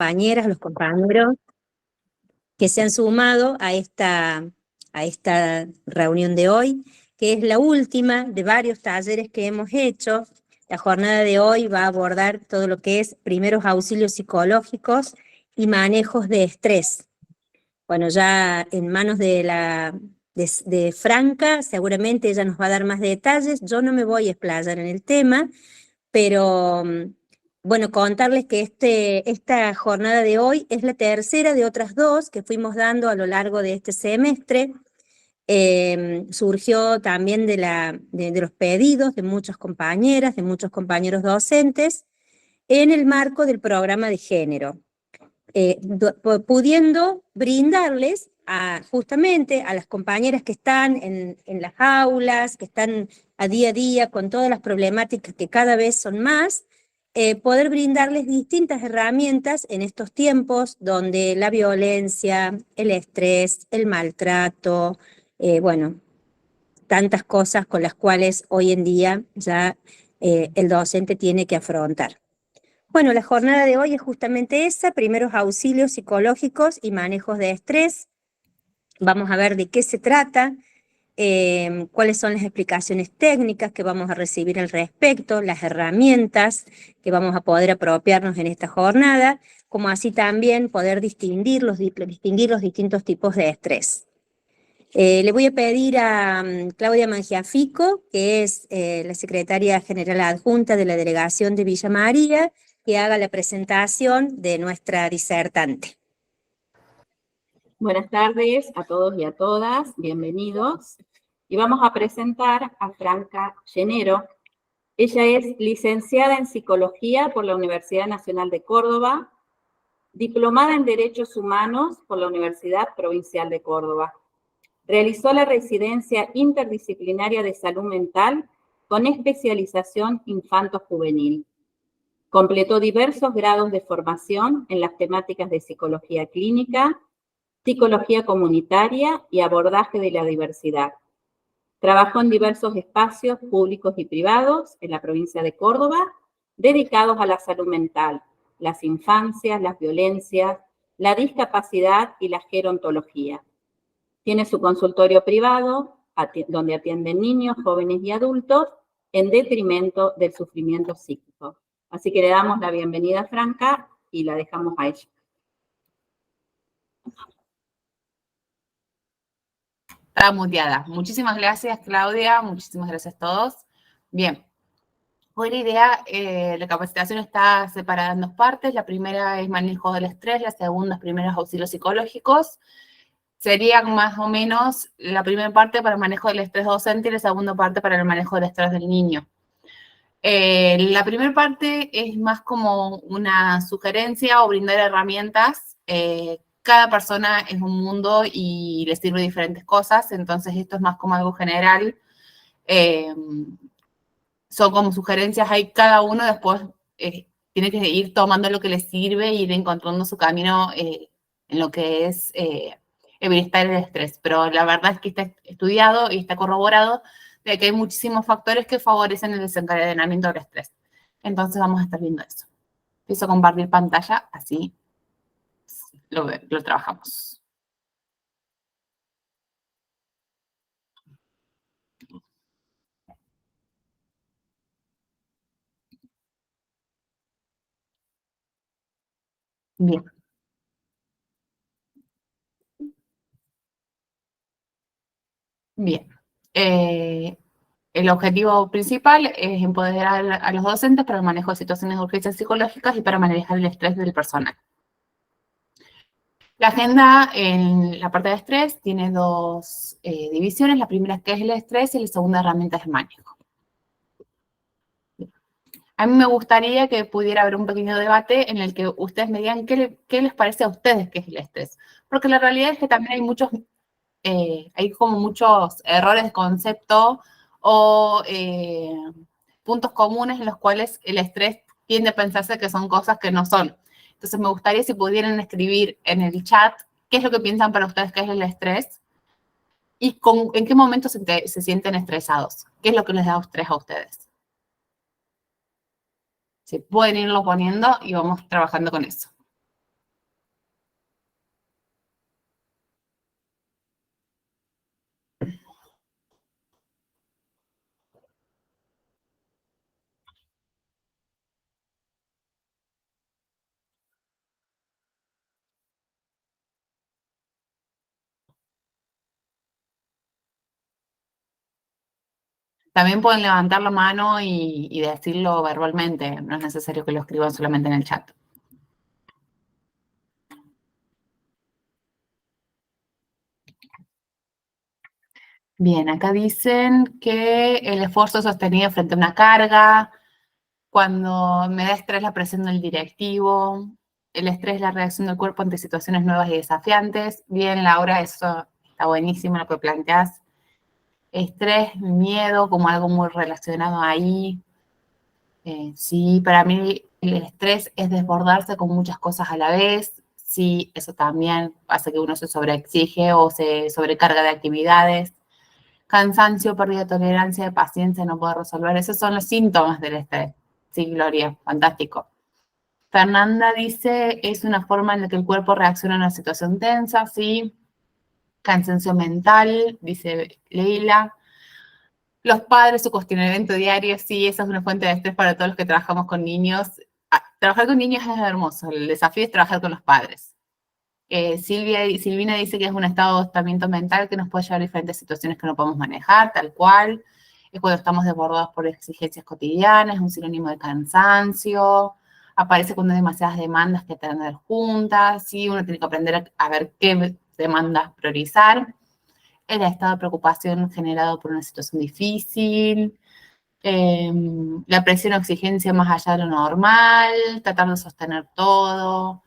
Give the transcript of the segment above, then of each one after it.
compañeras, a los compañeros que se han sumado a esta reunión de hoy, que es la última de varios talleres que hemos hecho. La jornada de hoy va a abordar todo lo que es primeros auxilios psicológicos y manejos de estrés. Bueno, ya en manos de Franca, seguramente ella nos va a dar más detalles. Yo no me voy a explayar en el tema, pero bueno, contarles que esta jornada de hoy es la tercera de otras dos que fuimos dando a lo largo de este semestre. Surgió también de los pedidos de muchas compañeras, de muchos compañeros docentes, en el marco del programa de género, pudiendo brindarles justamente a las compañeras que están en las aulas, que están a día con todas las problemáticas que cada vez son más, poder brindarles distintas herramientas en estos tiempos donde la violencia, el estrés, el maltrato, bueno, tantas cosas con las cuales hoy en día ya el docente tiene que afrontar. Bueno, la jornada de hoy es justamente esa, primeros auxilios psicológicos y manejos de estrés. Vamos a ver de qué se trata, cuáles son las explicaciones técnicas que vamos a recibir al respecto, las herramientas que vamos a poder apropiarnos en esta jornada, como así también poder distinguir los distintos tipos de estrés. Le voy a pedir a Claudia Mangiafico, que es la secretaria general adjunta de la delegación de Villa María, que haga la presentación de nuestra disertante. Buenas tardes a todos y a todas, bienvenidos. Y vamos a presentar a Franca Llenero. Ella es licenciada en Psicología por la Universidad Nacional de Córdoba, diplomada en Derechos Humanos por la Universidad Provincial de Córdoba. Realizó la residencia interdisciplinaria de salud mental con especialización infanto-juvenil. Completó diversos grados de formación en las temáticas de psicología clínica, psicología comunitaria y abordaje de la diversidad. Trabajó en diversos espacios públicos y privados en la provincia de Córdoba, dedicados a la salud mental, las infancias, las violencias, la discapacidad y la gerontología. Tiene su consultorio privado, donde atienden niños, jóvenes y adultos, en detrimento del sufrimiento psíquico. Así que le damos la bienvenida a Franca y la dejamos a ella. Estaba muteada. Muchísimas gracias, Claudia. Muchísimas gracias a todos. Bien. Hoy la idea, la capacitación está separada en dos partes. La primera es manejo del estrés, la segunda es primeros auxilios psicológicos. Sería más o menos la primera parte para el manejo del estrés docente y la segunda parte para el manejo del estrés del niño. La primera parte es más como una sugerencia o brindar herramientas. Cada persona es un mundo y le sirve diferentes cosas, entonces esto es más como algo general. Son como sugerencias, hay cada uno después tiene que ir tomando lo que le sirve e ir encontrando su camino en lo que es el bienestar y el estrés. Pero la verdad es que está estudiado y está corroborado de que hay muchísimos factores que favorecen el desencadenamiento del estrés. Entonces vamos a estar viendo eso. Empiezo a compartir pantalla, así lo trabajamos. Bien. Bien. El objetivo principal es empoderar a los docentes para el manejo de situaciones de urgencias psicológicas y para manejar el estrés del personal. La agenda en la parte de estrés tiene dos divisiones. La primera es qué es el estrés y la segunda herramientas de manejo. A mí me gustaría que pudiera haber un pequeño debate en el que ustedes me digan qué les parece a ustedes que es el estrés. Porque la realidad es que también hay como muchos errores de concepto o puntos comunes en los cuales el estrés tiende a pensarse que son cosas que no son. Entonces me gustaría si pudieran escribir en el chat qué es lo que piensan para ustedes que es el estrés y en qué momento se sienten estresados. ¿Qué es lo que les da estrés a ustedes? Si pueden irlo poniendo y vamos trabajando con eso. También pueden levantar la mano y decirlo verbalmente, no es necesario que lo escriban solamente en el chat. Bien, acá dicen que el esfuerzo sostenido frente a una carga, cuando me da estrés la presión del directivo, el estrés es la reacción del cuerpo ante situaciones nuevas y desafiantes. Bien, Laura, eso está buenísimo lo que planteás. Estrés, miedo, como algo muy relacionado ahí. Sí, para mí el estrés es desbordarse con muchas cosas a la vez. Sí, eso también hace que uno se sobreexige o se sobrecarga de actividades. Cansancio, pérdida de tolerancia, de paciencia, no poder resolver. Esos son los síntomas del estrés. Sí, Gloria, fantástico. Fernanda dice, es una forma en la que el cuerpo reacciona a una situación tensa, sí. Cansancio mental, dice Leila. Los padres, su cuestionamiento diario, sí, esa es una fuente de estrés para todos los que trabajamos con niños. Trabajar con niños es hermoso, el desafío es trabajar con los padres. Silvina dice que es un estado de agotamiento mental que nos puede llevar a diferentes situaciones que no podemos manejar, tal cual. Es cuando estamos desbordados por exigencias cotidianas, es un sinónimo de cansancio. Aparece cuando hay demasiadas demandas que atender juntas, ¿sí? Uno tiene que aprender a ver qué demandas priorizar. El estado de preocupación generado por una situación difícil. La presión o exigencia más allá de lo normal, tratar de sostener todo,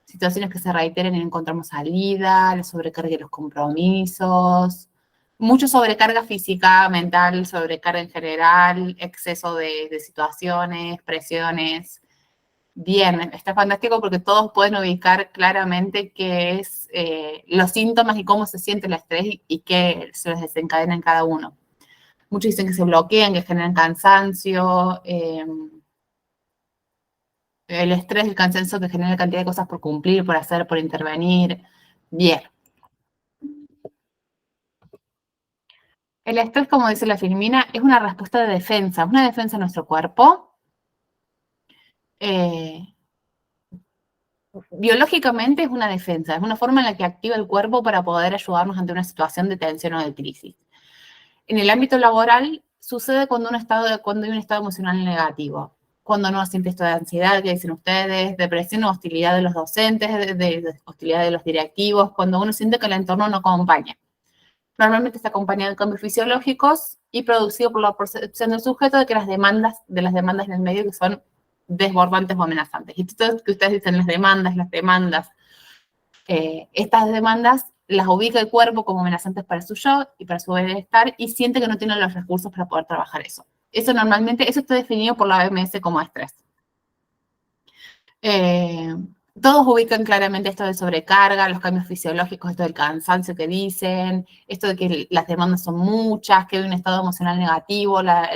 situaciones que se reiteren y no encontramos salida, la sobrecarga de los compromisos, mucho sobrecarga física, mental, sobrecarga en general, exceso de situaciones, presiones. Bien, está fantástico porque todos pueden ubicar claramente qué es los síntomas y cómo se siente el estrés y qué se les desencadena en cada uno. Muchos dicen que se bloquean, que generan cansancio, el estrés, el cansancio que genera cantidad de cosas por cumplir, por hacer, por intervenir. Bien. El estrés, como dice la Filmina, es una respuesta de defensa, una defensa de nuestro cuerpo. Biológicamente es una defensa, es una forma en la que activa el cuerpo para poder ayudarnos ante una situación de tensión o de crisis. En el ámbito laboral sucede cuando hay un estado emocional negativo, cuando no siente esto de ansiedad que dicen ustedes, depresión o hostilidad de los docentes, de hostilidad de los directivos, cuando uno siente que el entorno no acompaña. Normalmente está acompañado de cambios fisiológicos y producido por la percepción del sujeto de que las demandas en el medio que son desbordantes o amenazantes. Y todo que ustedes dicen las demandas, estas demandas las ubica el cuerpo como amenazantes para su yo y para su bienestar y siente que no tiene los recursos para poder trabajar eso. Eso está definido por la OMS como estrés. Todos ubican claramente esto de sobrecarga, los cambios fisiológicos, esto del cansancio que dicen, esto de que las demandas son muchas, que hay un estado emocional negativo, la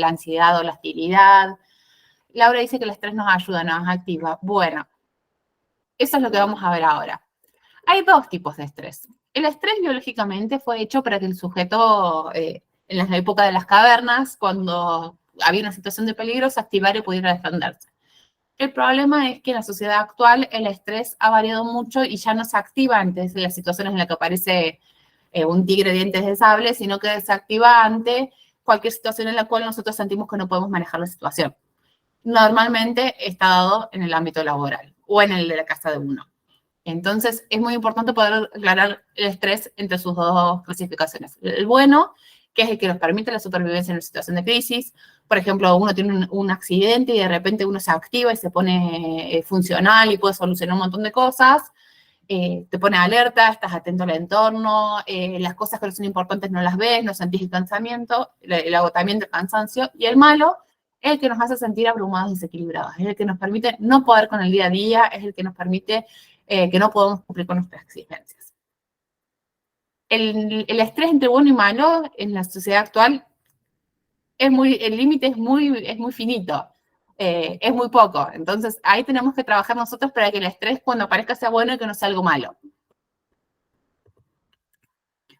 ansiedad o la hostilidad. Laura dice que el estrés nos ayuda, nos activa. Bueno, eso es lo que vamos a ver ahora. Hay dos tipos de estrés. El estrés biológicamente fue hecho para que el sujeto, en la época de las cavernas, cuando había una situación de peligro, se activara y pudiera defenderse. El problema es que en la sociedad actual el estrés ha variado mucho y ya no se activa antes de las situaciones en las que aparece un tigre de dientes de sable, sino que se activa ante cualquier situación en la cual nosotros sentimos que no podemos manejar la situación. Normalmente está dado en el ámbito laboral o en el de la casa de uno. Entonces, es muy importante poder aclarar el estrés entre sus dos clasificaciones. El bueno, que es el que nos permite la supervivencia en una situación de crisis. Por ejemplo, uno tiene un accidente y de repente uno se activa y se pone funcional y puede solucionar un montón de cosas. Te pone alerta, estás atento al entorno, las cosas que no son importantes no las ves, no sentís el cansamiento, el agotamiento, el cansancio. Y el malo es el que nos hace sentir abrumados y desequilibrados. Es el que nos permite no poder con el día a día, es el que nos permite que no podemos cumplir con nuestras exigencias. El estrés entre bueno y malo en la sociedad actual, el límite es muy finito, es muy poco. Entonces, ahí tenemos que trabajar nosotros para que el estrés cuando aparezca sea bueno y que no sea algo malo.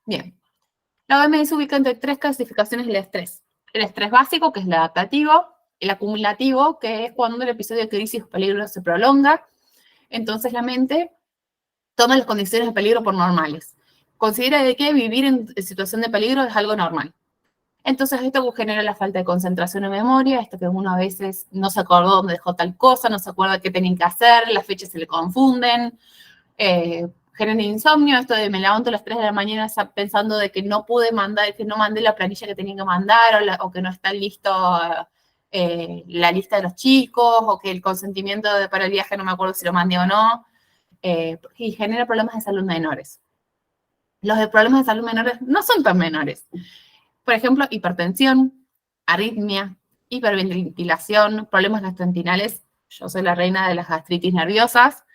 Bien. La OMS ubica entre tres clasificaciones del estrés. El estrés básico, que es el adaptativo, el acumulativo, que es cuando el episodio de crisis o peligro se prolonga. Entonces, la mente toma las condiciones de peligro por normales. Considera de que vivir en situación de peligro es algo normal. Entonces esto genera la falta de concentración y memoria, esto que uno a veces no se acordó dónde dejó tal cosa, no se acuerda qué tenían que hacer, las fechas se le confunden, genera insomnio, esto de me levanto a las 3 de la mañana pensando de que no pude mandar, que no mandé la planilla que tenía que mandar, o que no está listo la lista de los chicos, o que el consentimiento para el viaje no me acuerdo si lo mandé o no, y genera problemas de salud menores. Los problemas de salud menores no son tan menores. Por ejemplo, hipertensión, arritmia, hiperventilación, problemas gastrointestinales. Yo soy la reina de las gastritis nerviosas,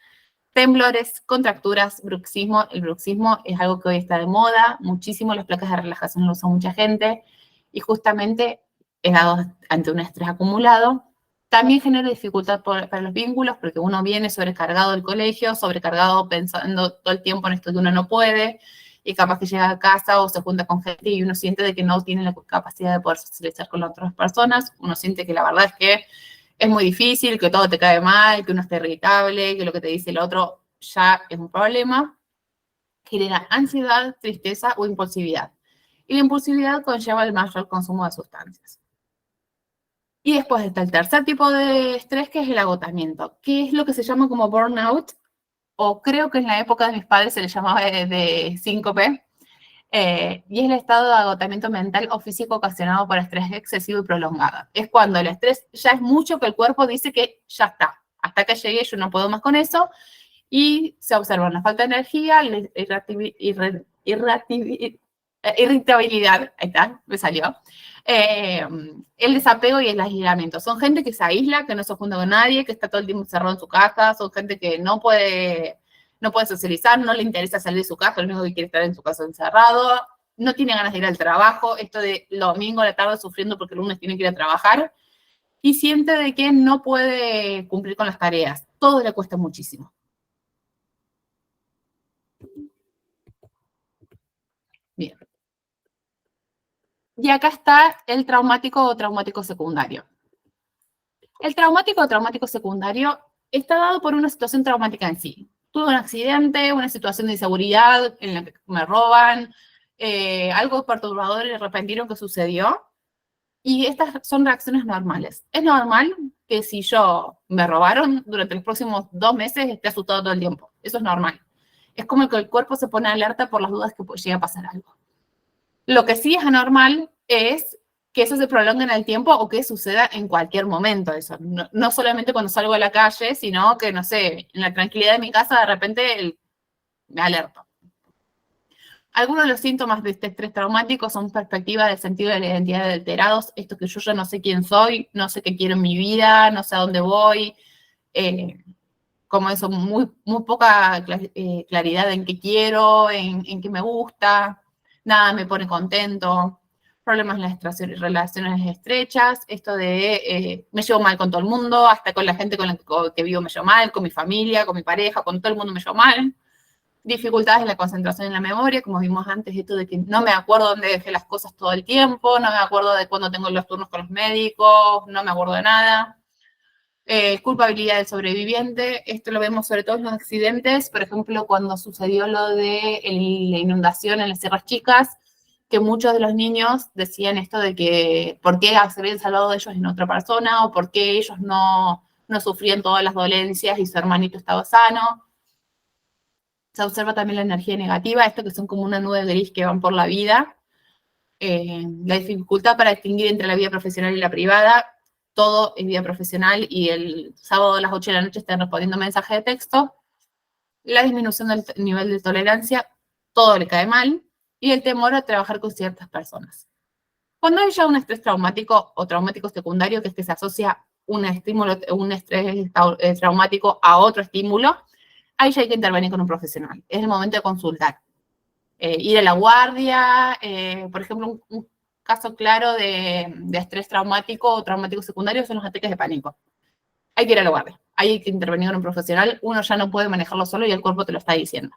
temblores, contracturas, bruxismo. El bruxismo es algo que hoy está de moda, muchísimo, las placas de relajación lo usa mucha gente, y justamente es dado ante un estrés acumulado. También genera dificultad para los vínculos, porque uno viene sobrecargado del colegio, sobrecargado pensando todo el tiempo en esto que uno no puede, y capaz que llega a casa o se junta con gente y uno siente de que no tiene la capacidad de poder socializar con las otras personas, uno siente que la verdad es que es muy difícil, que todo te cae mal, que uno está irritable, que lo que te dice el otro ya es un problema, genera ansiedad, tristeza o impulsividad. Y la impulsividad conlleva el mayor consumo de sustancias. Y después está el tercer tipo de estrés, que es el agotamiento, que es lo que se llama como burnout, o creo que en la época de mis padres se le llamaba de síncope, y es el estado de agotamiento mental o físico ocasionado por estrés excesivo y prolongado. Es cuando el estrés ya es mucho, que el cuerpo dice que ya está, hasta que llegué yo no puedo más con eso, y se observa una falta de energía, irritabilidad, ahí está, me salió, el desapego y el aislamiento. Son gente que se aísla, que no se junta con nadie, que está todo el tiempo encerrado en su casa, son gente que no puede socializar, no le interesa salir de su casa, lo único que quiere es estar en su casa encerrado, no tiene ganas de ir al trabajo, esto de domingo a la tarde sufriendo porque el lunes tiene que ir a trabajar, y siente de que no puede cumplir con las tareas. Todo le cuesta muchísimo. Bien. Y acá está el traumático o traumático secundario. El traumático o traumático secundario está dado por una situación traumática en sí. Tuve un accidente, una situación de inseguridad en la que me roban, algo perturbador y repentino que sucedió, y estas son reacciones normales. Es normal que si yo me robaron durante los próximos 2 meses esté asustado todo el tiempo. Eso es normal. Es como que el cuerpo se pone alerta por las dudas que llegue a pasar algo. Lo que sí es anormal es que eso se prolongue en el tiempo o que suceda en cualquier momento. Eso. No solamente cuando salgo a la calle, sino que, no sé, en la tranquilidad de mi casa de repente me alerto. Algunos de los síntomas de este estrés traumático son perspectiva del sentido de la identidad alterados, esto que yo ya no sé quién soy, no sé qué quiero en mi vida, no sé a dónde voy, como eso, muy poca claridad en qué quiero, en qué me gusta, nada me pone contento, problemas en las relaciones estrechas, esto de me llevo mal con todo el mundo, hasta con la gente con la que vivo me llevo mal, con mi familia, con mi pareja, con todo el mundo me llevo mal. Dificultades en la concentración en la memoria, como vimos antes, esto de que no me acuerdo dónde dejé las cosas todo el tiempo, no me acuerdo de cuándo tengo los turnos con los médicos, no me acuerdo de nada. Culpabilidad del sobreviviente, esto lo vemos sobre todo en los accidentes, por ejemplo, cuando sucedió lo de la inundación en las Sierras Chicas, que muchos de los niños decían esto de que por qué se habían salvado de ellos en otra persona, o por qué ellos no sufrían todas las dolencias y su hermanito estaba sano. Se observa también la energía negativa, esto que son como una nube gris que van por la vida, la dificultad para distinguir entre la vida profesional y la privada, todo es vida profesional y el sábado a las 8 de la noche están respondiendo mensajes de texto, la disminución del nivel de tolerancia, todo le cae mal, y el temor a trabajar con ciertas personas. Cuando hay ya un estrés traumático o traumático secundario, que es que se asocia un estrés traumático a otro estímulo, ahí ya hay que intervenir con un profesional. Es el momento de consultar. Ir a la guardia, por ejemplo, un caso claro de estrés traumático o traumático secundario son los ataques de pánico. Hay que ir a la guardia, hay que intervenir con un profesional, uno ya no puede manejarlo solo y el cuerpo te lo está diciendo.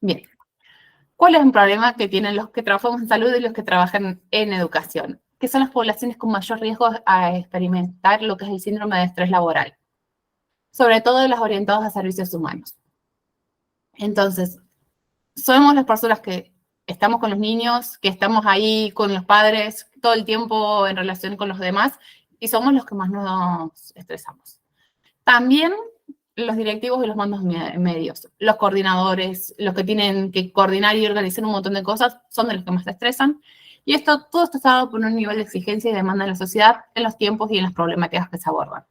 Bien. ¿Cuál es un problema que tienen los que trabajamos en salud y los que trabajan en educación? Que son las poblaciones con mayor riesgo a experimentar lo que es el síndrome de estrés laboral, sobre todo las orientadas a servicios humanos. Entonces, somos las personas que estamos con los niños, que estamos ahí con los padres todo el tiempo en relación con los demás, y somos los que más nos estresamos. También los directivos y los mandos medios, los coordinadores, los que tienen que coordinar y organizar un montón de cosas, son de los que más se estresan. Y todo esto está dado por un nivel de exigencia y demanda en la sociedad, en los tiempos y en las problemáticas que se abordan.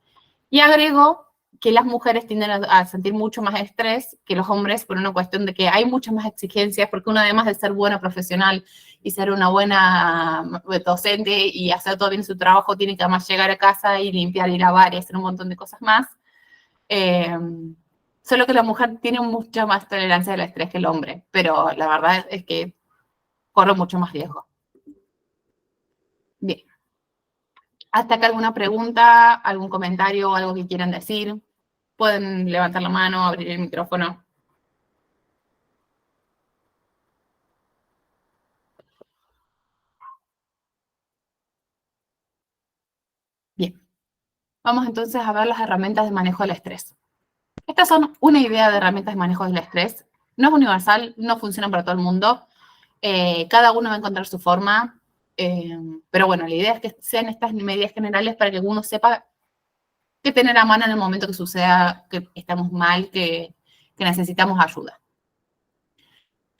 Y agrego que las mujeres tienden a sentir mucho más estrés que los hombres por una cuestión de que hay muchas más exigencias, porque uno, además de ser buena profesional y ser una buena docente y hacer todo bien su trabajo, tiene que además llegar a casa y limpiar y lavar y hacer un montón de cosas más. Solo que la mujer tiene mucha más tolerancia al estrés que el hombre, pero la verdad es que corre mucho más riesgo. Bien. ¿Hasta acá alguna pregunta, algún comentario, algo que quieran decir? Pueden levantar la mano, abrir el micrófono. Bien. Vamos entonces a ver las herramientas de manejo del estrés. Estas son una idea de herramientas de manejo del estrés. No es universal, no funcionan para todo el mundo. Cada uno va a encontrar su forma. Pero bueno, la idea es que sean estas medidas generales para que uno sepa qué tener a mano en el momento que suceda, que estamos mal, que necesitamos ayuda.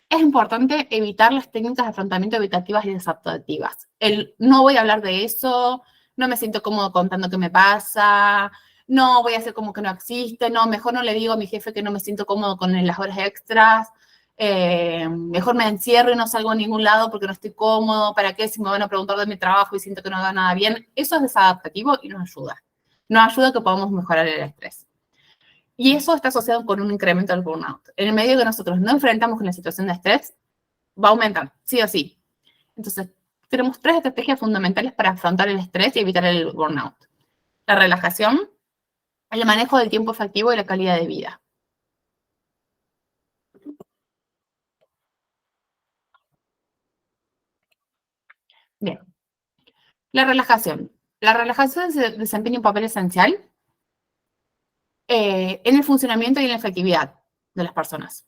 Es importante evitar las técnicas de afrontamiento evitativas y desadaptativas. No voy a hablar de eso, no me siento cómodo contando qué me pasa, no voy a hacer como que no existe, no, mejor no le digo a mi jefe que no me siento cómodo con las horas extras, mejor me encierro y no salgo a ningún lado porque no estoy cómodo, ¿para qué? Si me van a preguntar de mi trabajo y siento que no hago nada bien. Eso es desadaptativo y nos ayuda. Nos ayuda a que podamos mejorar el estrés. Y eso está asociado con un incremento del burnout. En el medio que nosotros no enfrentamos con la situación de estrés, va a aumentar, sí o sí. Entonces, tenemos 3 estrategias fundamentales para afrontar el estrés y evitar el burnout. La relajación, el manejo del tiempo efectivo y la calidad de vida. Bien. La relajación. La relajación desempeña un papel esencial en el funcionamiento y en la efectividad de las personas.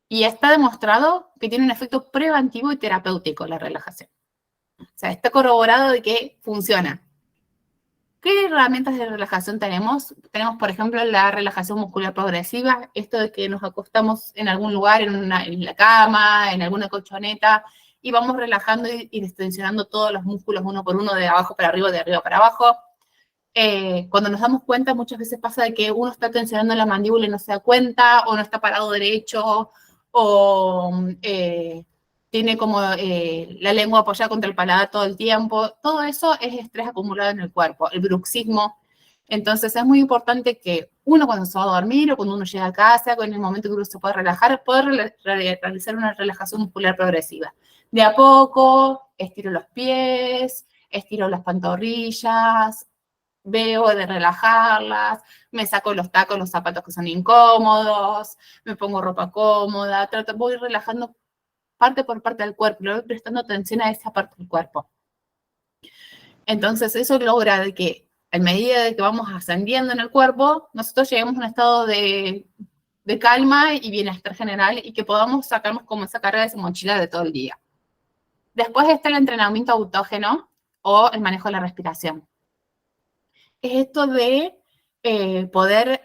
Y está demostrado que tiene un efecto preventivo y terapéutico la relajación. O sea, está corroborado de que funciona. ¿Qué herramientas de relajación tenemos? Tenemos, por ejemplo, la relajación muscular progresiva, esto de que nos acostamos en algún lugar, en la cama, en alguna colchoneta, y vamos relajando y distensionando todos los músculos uno por uno, de abajo para arriba, de arriba para abajo. Cuando nos damos cuenta, muchas veces pasa de que uno está tensionando la mandíbula y no se da cuenta, o no está parado derecho, o tiene como la lengua apoyada contra el paladar todo el tiempo. Todo eso es estrés acumulado en el cuerpo, el bruxismo. Entonces es muy importante que uno, cuando se va a dormir o cuando uno llega a casa, en el momento que uno se puede relajar, poder realizar una relajación muscular progresiva. De a poco, estiro los pies, estiro las pantorrillas, veo de relajarlas, me saco los tacos, los zapatos que son incómodos, me pongo ropa cómoda, voy relajando parte por parte del cuerpo, le voy prestando atención a esa parte del cuerpo. Entonces eso logra de que a medida de que vamos ascendiendo en el cuerpo, nosotros lleguemos a un estado de calma y bienestar general y que podamos sacarnos como esa carga de esa mochila de todo el día. Después está el entrenamiento autógeno o el manejo de la respiración. Es esto de poder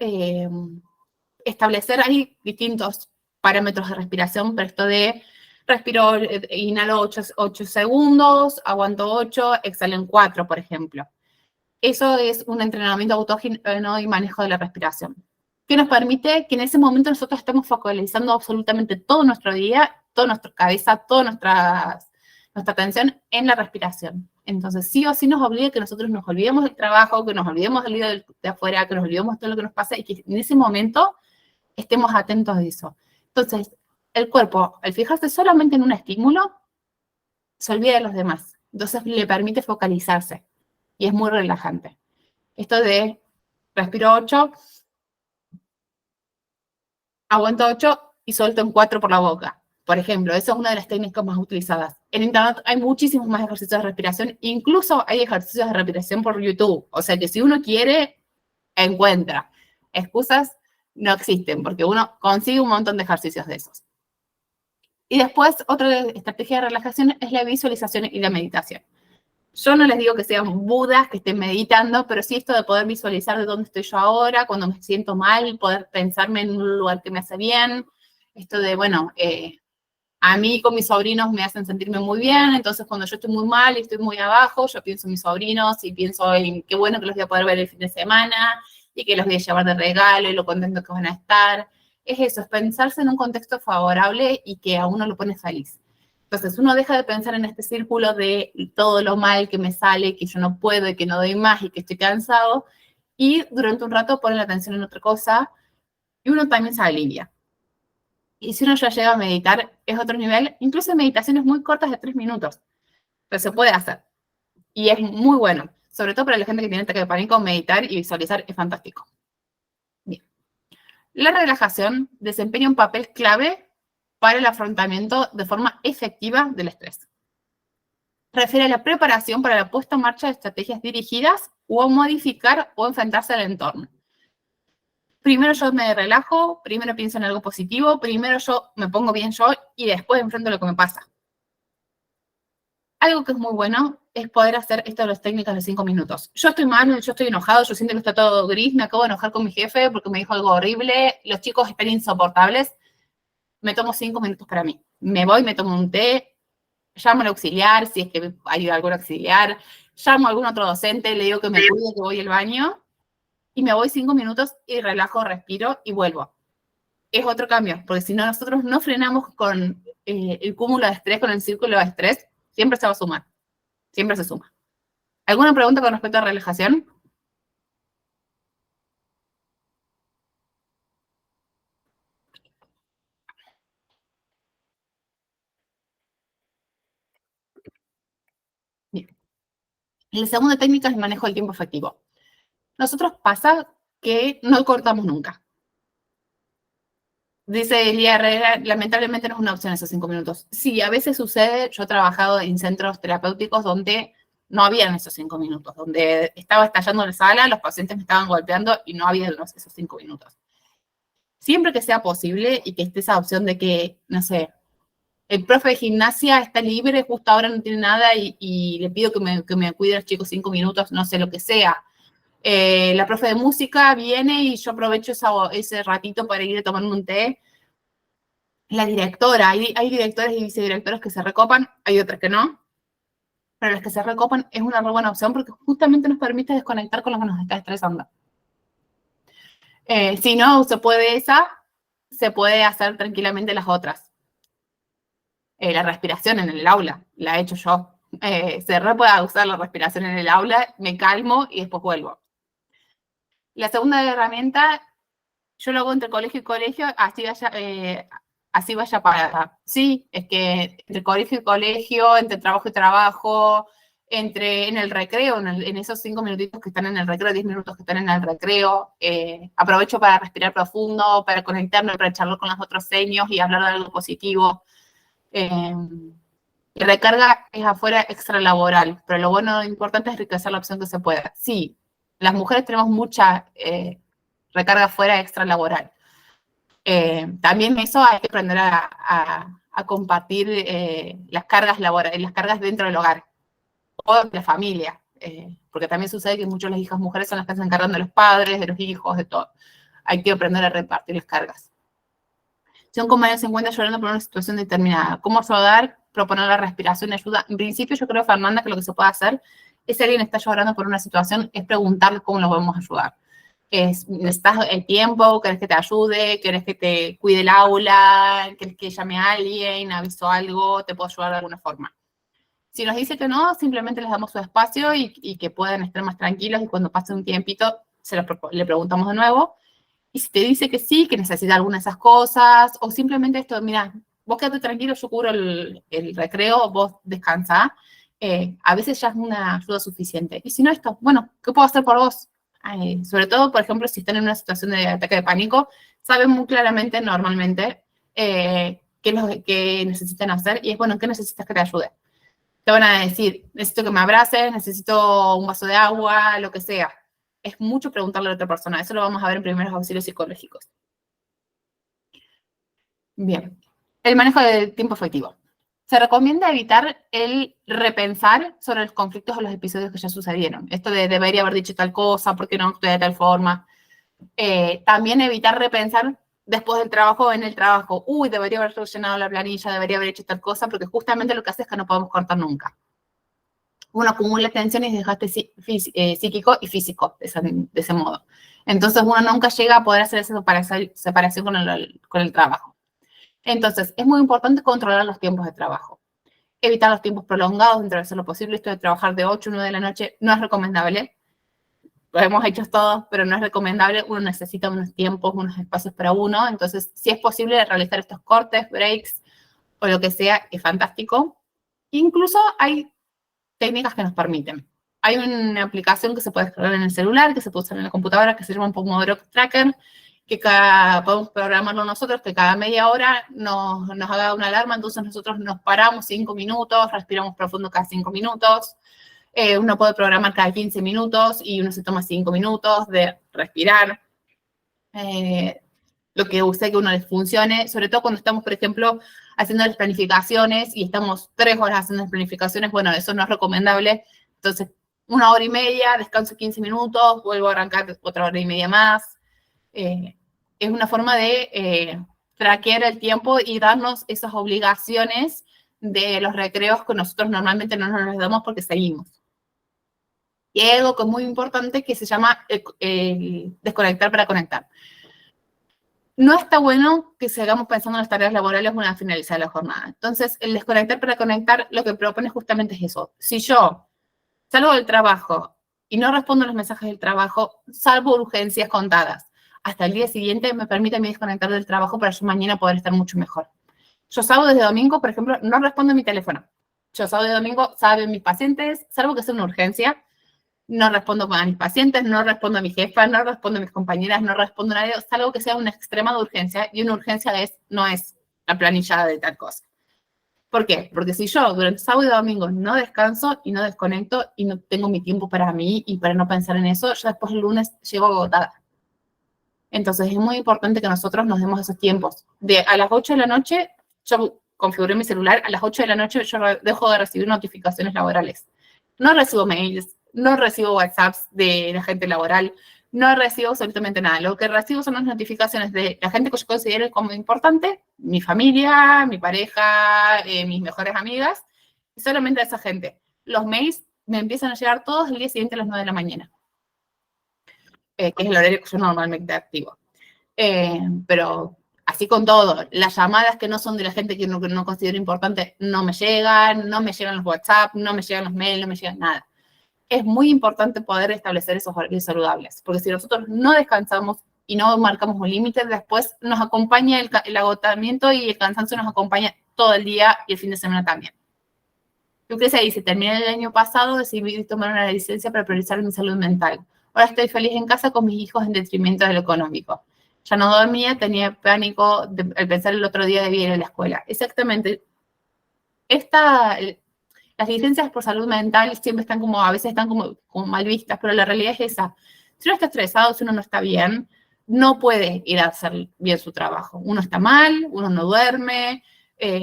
establecer, hay distintos parámetros de respiración, pero esto de respiro, inhalo 8 segundos, aguanto 8, exhalo en 4, por ejemplo. Eso es un entrenamiento autógeno y manejo de la respiración, que nos permite que en ese momento nosotros estemos focalizando absolutamente todo nuestro día, toda nuestra cabeza, toda nuestra atención en la respiración. Entonces, sí o sí nos obliga que nosotros nos olvidemos del trabajo, que nos olvidemos del día de afuera, que nos olvidemos de todo lo que nos pasa y que en ese momento estemos atentos a eso. Entonces, el cuerpo, al fijarse solamente en un estímulo, se olvida de los demás. Entonces, le permite focalizarse y es muy relajante. Esto de respiro 8, aguanto 8 y suelto en 4 por la boca. Por ejemplo, esa es una de las técnicas más utilizadas. En Internet hay muchísimos más ejercicios de respiración, incluso hay ejercicios de respiración por YouTube. O sea que si uno quiere, encuentra. Excusas no existen, porque uno consigue un montón de ejercicios de esos. Y después, otra estrategia de relajación es la visualización y la meditación. Yo no les digo que sean budas, que estén meditando, pero sí esto de poder visualizar de dónde estoy yo ahora, cuando me siento mal, poder pensarme en un lugar que me hace bien. Esto de, bueno, a mí con mis sobrinos me hacen sentirme muy bien, entonces cuando yo estoy muy mal y estoy muy abajo, yo pienso en mis sobrinos y pienso en qué bueno que los voy a poder ver el fin de semana y que los voy a llevar de regalo y lo contento que van a estar. Es eso, es pensarse en un contexto favorable y que a uno lo pone feliz. Entonces uno deja de pensar en este círculo de todo lo mal que me sale, que yo no puedo y que no doy más y que estoy cansado, y durante un rato pone la atención en otra cosa y uno también se alivia. Y si uno ya llega a meditar, es otro nivel, incluso meditaciones muy cortas de 3 minutos, pero se puede hacer. Y es muy bueno, sobre todo para la gente que tiene ataque de pánico, meditar y visualizar es fantástico. Bien. La relajación desempeña un papel clave para el afrontamiento de forma efectiva del estrés. Refiere a la preparación para la puesta en marcha de estrategias dirigidas o a modificar o enfrentarse al entorno. Primero yo me relajo, primero pienso en algo positivo, primero yo me pongo bien yo y después enfrento lo que me pasa. Algo que es muy bueno es poder hacer esto de las técnicas de 5 minutos. Yo estoy mal, yo estoy enojado, yo siento que está todo gris, me acabo de enojar con mi jefe porque me dijo algo horrible, los chicos están insoportables, me tomo 5 minutos para mí. Me voy, me tomo un té, llamo al auxiliar, si es que hay algún auxiliar, llamo a algún otro docente, le digo que me cuide, que voy al baño, y me voy 5 minutos y relajo, respiro y vuelvo. Es otro cambio, porque si no, nosotros no frenamos con el cúmulo de estrés, con el círculo de estrés, siempre se va a sumar, siempre se suma. ¿Alguna pregunta con respecto a relajación? Bien. La segunda técnica es el manejo del tiempo efectivo. Nosotros pasa que no cortamos nunca. Dice Elia Herrera, lamentablemente no es una opción esos 5 minutos. Sí, a veces sucede, yo he trabajado en centros terapéuticos donde no habían esos 5 minutos, donde estaba estallando la sala, los pacientes me estaban golpeando y no había esos 5 minutos. Siempre que sea posible y que esté esa opción de que, no sé, el profe de gimnasia está libre, justo ahora no tiene nada y le pido que me cuide a los chicos 5 minutos, no sé lo que sea. La profe de música viene y yo aprovecho ese ratito para ir a tomar un té. La directora, hay directores y vicedirectores que se recopan, hay otras que no, pero las que se recopan es una muy buena opción porque justamente nos permite desconectar con lo que nos está estresando. Si no se puede esa, se puede hacer tranquilamente las otras. La respiración en el aula, la he hecho yo. Se puede usar la respiración en el aula, me calmo y después vuelvo. La segunda herramienta, yo lo hago entre colegio y colegio, así vaya para. Sí, es que entre colegio y colegio, entre trabajo y trabajo, en el recreo, en esos 5 minutitos que están en el recreo, 10 minutos que están en el recreo, aprovecho para respirar profundo, para conectarme, para charlar con los otros seños y hablar de algo positivo. La recarga es afuera extralaboral, pero lo bueno, importante es enriquecer la opción que se pueda. Sí, las mujeres tenemos mucha recarga fuera extralaboral. También eso hay que aprender a compartir las cargas laborales, las cargas dentro del hogar o de la familia, porque también sucede que muchas de las hijas mujeres son las que se encargan de los padres, de los hijos, de todo. Hay que aprender a repartir las cargas. Si un compañero se encuentra llorando por una situación determinada, ¿cómo ayudar? Proponer la respiración y ayuda. En principio, yo creo, Fernanda, que lo que se puede hacer es si alguien está llorando por una situación, es preguntarle cómo lo podemos ayudar. ¿Necesitas el tiempo? ¿Querés que te ayude? ¿Querés que te cuide el aula? ¿Querés que llame a alguien? ¿Aviso algo? ¿Te puedo ayudar de alguna forma? Si nos dice que no, simplemente les damos su espacio y que puedan estar más tranquilos y cuando pase un tiempito le preguntamos de nuevo. Y si te dice que sí, que necesita alguna de esas cosas, o simplemente esto, mira, vos quédate tranquilo, yo cubro el recreo, vos descansá, a veces ya es una ayuda suficiente. Y si no esto, bueno, ¿qué puedo hacer por vos? Sobre todo, por ejemplo, si están en una situación de ataque de pánico, saben muy claramente, normalmente, qué es lo que necesitan hacer y es, bueno, ¿qué necesitas que te ayude? Te van a decir, necesito que me abraces, necesito un vaso de agua, lo que sea. Es mucho preguntarle a la otra persona. Eso lo vamos a ver en primeros auxilios psicológicos. Bien. El manejo del tiempo efectivo. Se recomienda evitar el repensar sobre los conflictos o los episodios que ya sucedieron. Esto de debería haber dicho tal cosa, ¿por qué no actué de tal forma? También evitar repensar después del trabajo en el trabajo. Uy, debería haber solucionado la planilla, debería haber hecho tal cosa, porque justamente lo que hace es que no podemos cortar nunca. Uno acumula tensiones y desgaste psíquico y físico de ese modo. Entonces uno nunca llega a poder hacer esa separación con el trabajo. Entonces, es muy importante controlar los tiempos de trabajo. Evitar los tiempos prolongados dentro de ser lo posible. Esto de trabajar de 8 o 9 de la noche no es recomendable. Lo hemos hecho todos, pero no es recomendable. Uno necesita unos tiempos, unos espacios para uno. Entonces, si es posible realizar estos cortes, breaks o lo que sea, es fantástico. Incluso hay técnicas que nos permiten. Hay una aplicación que se puede descargar en el celular, que se puede usar en la computadora, que se llama Pomodoro Tracker, que podemos programarlo nosotros, que cada media hora nos haga una alarma, entonces nosotros nos paramos 5 minutos, respiramos profundo cada 5 minutos, uno puede programar cada 15 minutos y uno se toma 5 minutos de respirar, lo que use que uno les funcione, sobre todo cuando estamos, por ejemplo, haciendo las planificaciones y estamos 3 horas haciendo las planificaciones, bueno, eso no es recomendable, entonces 1 hora y media, descanso 15 minutos, vuelvo a arrancar otra hora y media más. Es una forma de traquear el tiempo y darnos esas obligaciones de los recreos que nosotros normalmente no nos damos porque seguimos. Y hay algo que es muy importante que se llama el desconectar para conectar. No está bueno que sigamos pensando en las tareas laborales una vez finalizada la jornada. Entonces, el desconectar para conectar lo que propone justamente es eso. Si yo salgo del trabajo y no respondo a los mensajes del trabajo, salvo urgencias contadas, hasta el día siguiente me permite a mí desconectar del trabajo para yo mañana poder estar mucho mejor. Yo sábado desde domingo, por ejemplo, no respondo a mi teléfono. Yo sábado y domingo saben mis pacientes, salvo que sea una urgencia, no respondo a mis pacientes, no respondo a mi jefa, no respondo a mis compañeras, no respondo a nadie, salvo que sea una extrema de urgencia, y una urgencia no es la planilla de tal cosa. ¿Por qué? Porque si yo durante sábado y domingo no descanso y no desconecto y no tengo mi tiempo para mí y para no pensar en eso, yo después el lunes llego agotada. Entonces, es muy importante que nosotros nos demos esos tiempos. A las 8 de la noche, yo configuré mi celular, a las 8 de la noche yo dejo de recibir notificaciones laborales. No recibo mails, no recibo WhatsApps de la gente laboral, no recibo absolutamente nada. Lo que recibo son las notificaciones de la gente que yo considero como importante, mi familia, mi pareja, mis mejores amigas, y solamente a esa gente. Los mails me empiezan a llegar todos el día siguiente a las 9 de la mañana. Que es el horario que yo normalmente activo. Pero así con todo, las llamadas que no son de la gente que no considero importante no me llegan los WhatsApp, no me llegan los mails, no me llegan nada. Es muy importante poder establecer esos horarios saludables, porque si nosotros no descansamos y no marcamos un límite, después nos acompaña el agotamiento y el cansancio nos acompaña todo el día y el fin de semana también. Lucrecia dice, terminé el año pasado, decidí tomar una licencia para priorizar mi salud mental. Ahora estoy feliz en casa con mis hijos en detrimento de lo económico. Ya no dormía, tenía pánico al pensar el otro día de ir a la escuela. Exactamente. Las licencias por salud mental siempre están a veces están como mal vistas, pero la realidad es esa. Si uno está estresado, si uno no está bien, no puede ir a hacer bien su trabajo. Uno está mal, uno no duerme,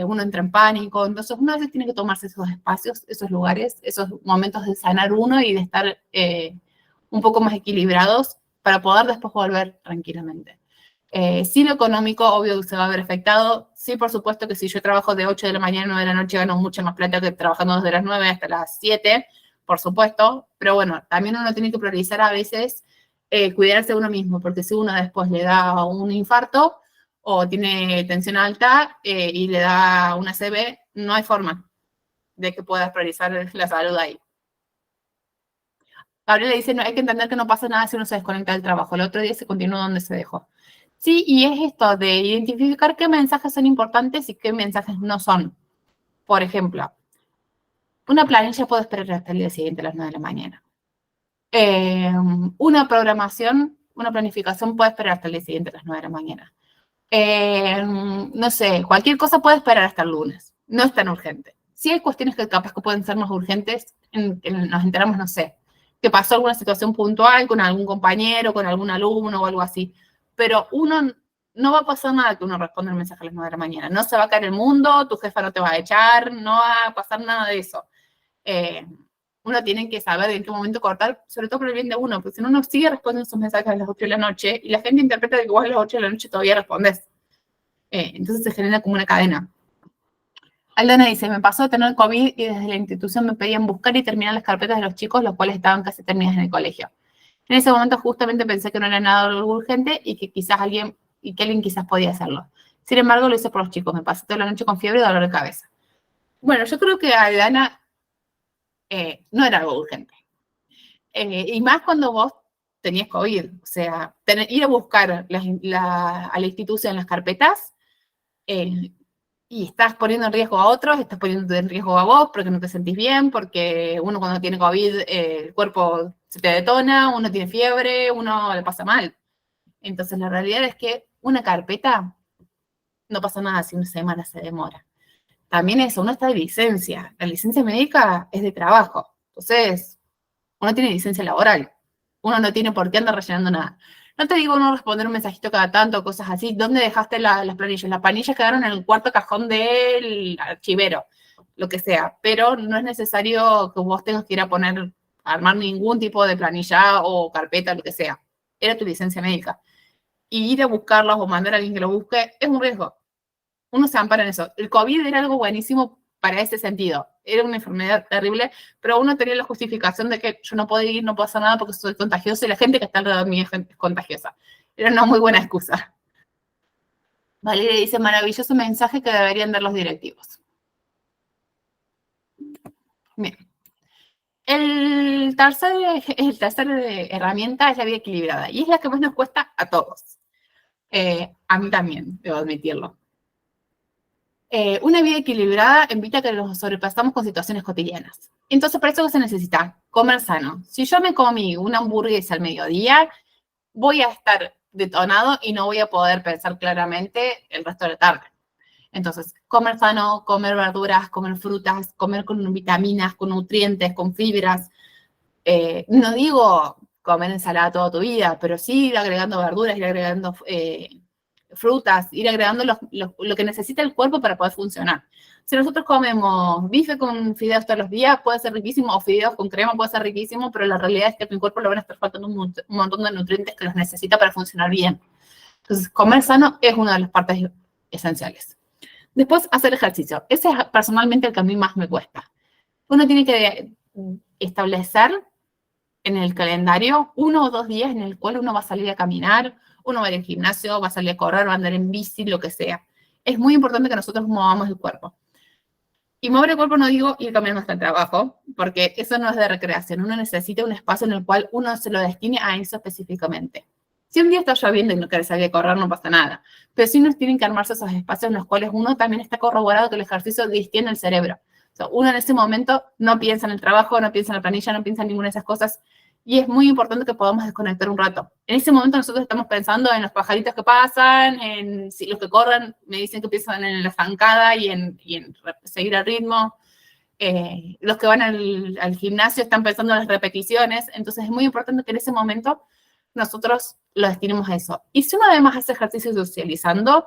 uno entra en pánico. Entonces, uno a veces tiene que tomarse esos espacios, esos lugares, esos momentos de sanar uno y de estar un poco más equilibrados para poder después volver tranquilamente. Sí, lo económico, obvio, se va a ver afectado. Sí, por supuesto que si yo trabajo de 8 de la mañana a 9 de la noche, gano mucha más plata que trabajando desde las 9 hasta las 7, por supuesto. Pero bueno, también uno tiene que priorizar a veces cuidarse de uno mismo, porque si uno después le da un infarto o tiene tensión alta y le da una ACV, no hay forma de que puedas priorizar la salud ahí. Gabriela dice, no, hay que entender que no pasa nada si uno se desconecta del trabajo. El otro día se continúa donde se dejó. Sí, y es esto de identificar qué mensajes son importantes y qué mensajes no son. Por ejemplo, una planilla puede esperar hasta el día siguiente a las 9 de la mañana. Una programación, una planificación puede esperar hasta el día siguiente a las 9 de la mañana. No sé, cualquier cosa puede esperar hasta el lunes. No es tan urgente. Sí hay cuestiones que capaz que pueden ser más urgentes, nos enteramos, no sé, que pasó alguna situación puntual con algún compañero, con algún alumno o algo así. Pero uno no va a pasar nada que uno responda el mensaje a las 9 de la mañana. No se va a caer el mundo, tu jefa no te va a echar, no va a pasar nada de eso. Uno tiene que saber en qué momento cortar, sobre todo por el bien de uno, porque si no, uno sigue respondiendo esos mensajes a las 8 de la noche y la gente interpreta que vos a las 8 de la noche todavía respondes. Entonces se genera como una cadena. Aldana dice, me pasó de tener COVID y desde la institución me pedían buscar y terminar las carpetas de los chicos, los cuales estaban casi terminadas en el colegio. En ese momento justamente pensé que no era nada urgente y que alguien quizás podía hacerlo. Sin embargo, lo hice por los chicos. Me pasé toda la noche con fiebre y dolor de cabeza. Bueno, yo creo que Aldana no era algo urgente. Y más cuando vos tenías COVID. O sea, ir a buscar a la institución las carpetas y estás poniendo en riesgo a otros, estás poniendo en riesgo a vos porque no te sentís bien, porque uno cuando tiene COVID el cuerpo se te detona, uno tiene fiebre, uno le pasa mal. Entonces la realidad es que una carpeta no pasa nada si una semana se demora. También eso, uno está de licencia. La licencia médica es de trabajo. Entonces, uno tiene licencia laboral. Uno no tiene por qué andar rellenando nada. No te digo no responder un mensajito cada tanto, cosas así. ¿Dónde dejaste las planillas? Las planillas quedaron en el cuarto cajón del archivero, lo que sea. Pero no es necesario que vos tengas que ir a armar ningún tipo de planilla o carpeta, lo que sea. Era tu licencia médica. Y ir a buscarlas o mandar a alguien que lo busque es un riesgo. Uno se ampara en eso. El COVID era algo buenísimo para ese sentido. Era una enfermedad terrible, pero uno tenía la justificación de que yo no puedo ir, no pasa nada porque soy contagiosa y la gente que está alrededor de mí es contagiosa. Era una muy buena excusa. Valeria dice, maravilloso mensaje que deberían dar los directivos. Bien. El tercer herramienta es la vida equilibrada y es la que más nos cuesta a todos. A mí también, debo admitirlo. Una vida equilibrada invita a que nos sobrepasamos con situaciones cotidianas. Entonces, para eso se necesita comer sano. Si yo me comí una hamburguesa al mediodía, voy a estar detonado y no voy a poder pensar claramente el resto de la tarde. Entonces, comer sano, comer verduras, comer frutas, comer con vitaminas, con nutrientes, con fibras. No digo comer ensalada toda tu vida, pero sí ir agregando verduras, ir agregando frutas, ir agregando lo que necesita el cuerpo para poder funcionar. Si nosotros comemos bife con fideos todos los días, puede ser riquísimo, o fideos con crema puede ser riquísimo, pero la realidad es que a tu cuerpo le van a estar faltando un montón de nutrientes que los necesita para funcionar bien. Entonces, comer sano es una de las partes esenciales. Después, hacer ejercicio. Ese es personalmente el que a mí más me cuesta. Uno tiene que establecer en el calendario 1 o 2 días en el cual uno va a salir a caminar, uno va a ir al gimnasio, va a salir a correr, va a andar en bici, lo que sea. Es muy importante que nosotros movamos el cuerpo. Y mover el cuerpo no digo ir caminando hasta el trabajo, porque eso no es de recreación. Uno necesita un espacio en el cual uno se lo destine a eso específicamente. Si un día está lloviendo y no quiere salir a correr, no pasa nada. Pero sí nos tienen que armarse esos espacios en los cuales uno también está corroborado que el ejercicio distiende el cerebro. O sea, uno en ese momento no piensa en el trabajo, no piensa en la planilla, no piensa en ninguna de esas cosas. Y es muy importante que podamos desconectar un rato. En ese momento nosotros estamos pensando en los pajaritos que pasan, en si los que corren me dicen que piensan en la zancada y en seguir el ritmo. Los que van al gimnasio están pensando en las repeticiones. Entonces es muy importante que en ese momento nosotros lo destinemos a eso. Y si uno además hace ejercicio socializando,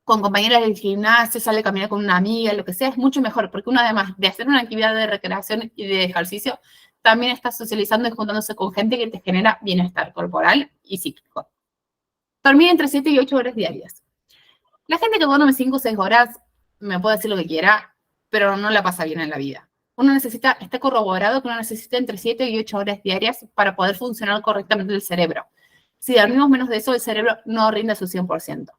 con compañeras del gimnasio, sale a caminar con una amiga, lo que sea, es mucho mejor, porque uno además de hacer una actividad de recreación y de ejercicio, también está socializando y juntándose con gente que te genera bienestar corporal y psíquico. Dormir entre 7 y 8 horas diarias. La gente que duerme 5 o 6 horas me puede decir lo que quiera, pero no la pasa bien en la vida. Está corroborado que uno necesita entre 7 y 8 horas diarias para poder funcionar correctamente el cerebro. Si dormimos menos de eso, el cerebro no rinde a su 100%.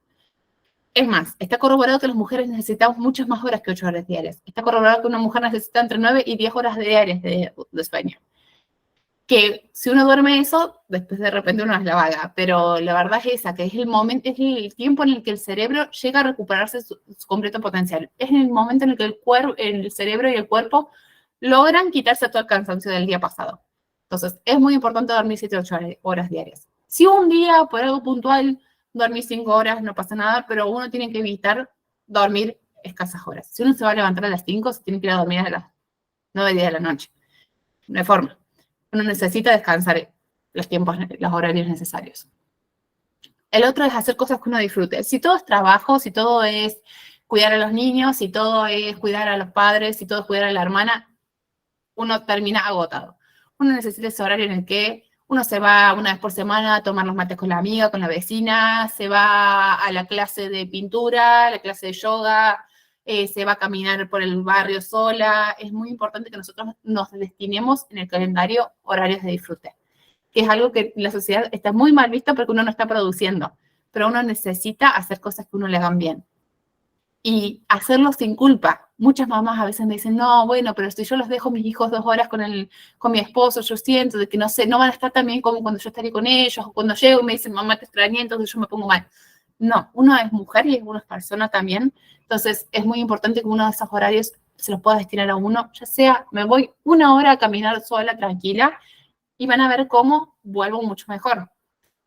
Es más, está corroborado que las mujeres necesitamos muchas más horas que 8 horas diarias. Está corroborado que una mujer necesita entre 9 y 10 horas diarias de sueño. Que si uno duerme eso, después de repente uno es la vaga. Pero la verdad es esa, que es el tiempo en el que el cerebro llega a recuperarse su completo potencial. Es el momento en el que el cerebro y el cuerpo logran quitarse todo el cansancio del día pasado. Entonces, es muy importante dormir 7 o 8 horas diarias. Si un día, por algo puntual, dormir 5 horas, no pasa nada, pero uno tiene que evitar dormir escasas horas. Si uno se va a levantar a las 5, se tiene que ir a dormir a las 9 de la noche. No hay forma. Uno necesita descansar los horarios necesarios. El otro es hacer cosas que uno disfrute. Si todo es trabajo, si todo es cuidar a los niños, si todo es cuidar a los padres, si todo es cuidar a la hermana, uno termina agotado. Uno necesita ese horario en el que uno se va una vez por semana a tomar los mates con la amiga, con la vecina, se va a la clase de pintura, a la clase de yoga, se va a caminar por el barrio sola. Es muy importante que nosotros nos destinemos en el calendario horarios de disfrute, que es algo que la sociedad está muy mal vista porque uno no está produciendo, pero uno necesita hacer cosas que uno le hagan bien. Y hacerlo sin culpa. Muchas mamás a veces me dicen, no, bueno, pero si yo los dejo mis hijos 2 horas con mi esposo, yo siento de que no sé, no van a estar tan bien como cuando yo estaré con ellos, o cuando llego y me dicen, mamá, te extrañé, entonces yo me pongo mal. No, uno es mujer y uno es persona también, entonces es muy importante que uno de esos horarios se los pueda destinar a uno, ya sea, me voy 1 hora a caminar sola, tranquila, y van a ver cómo vuelvo mucho mejor.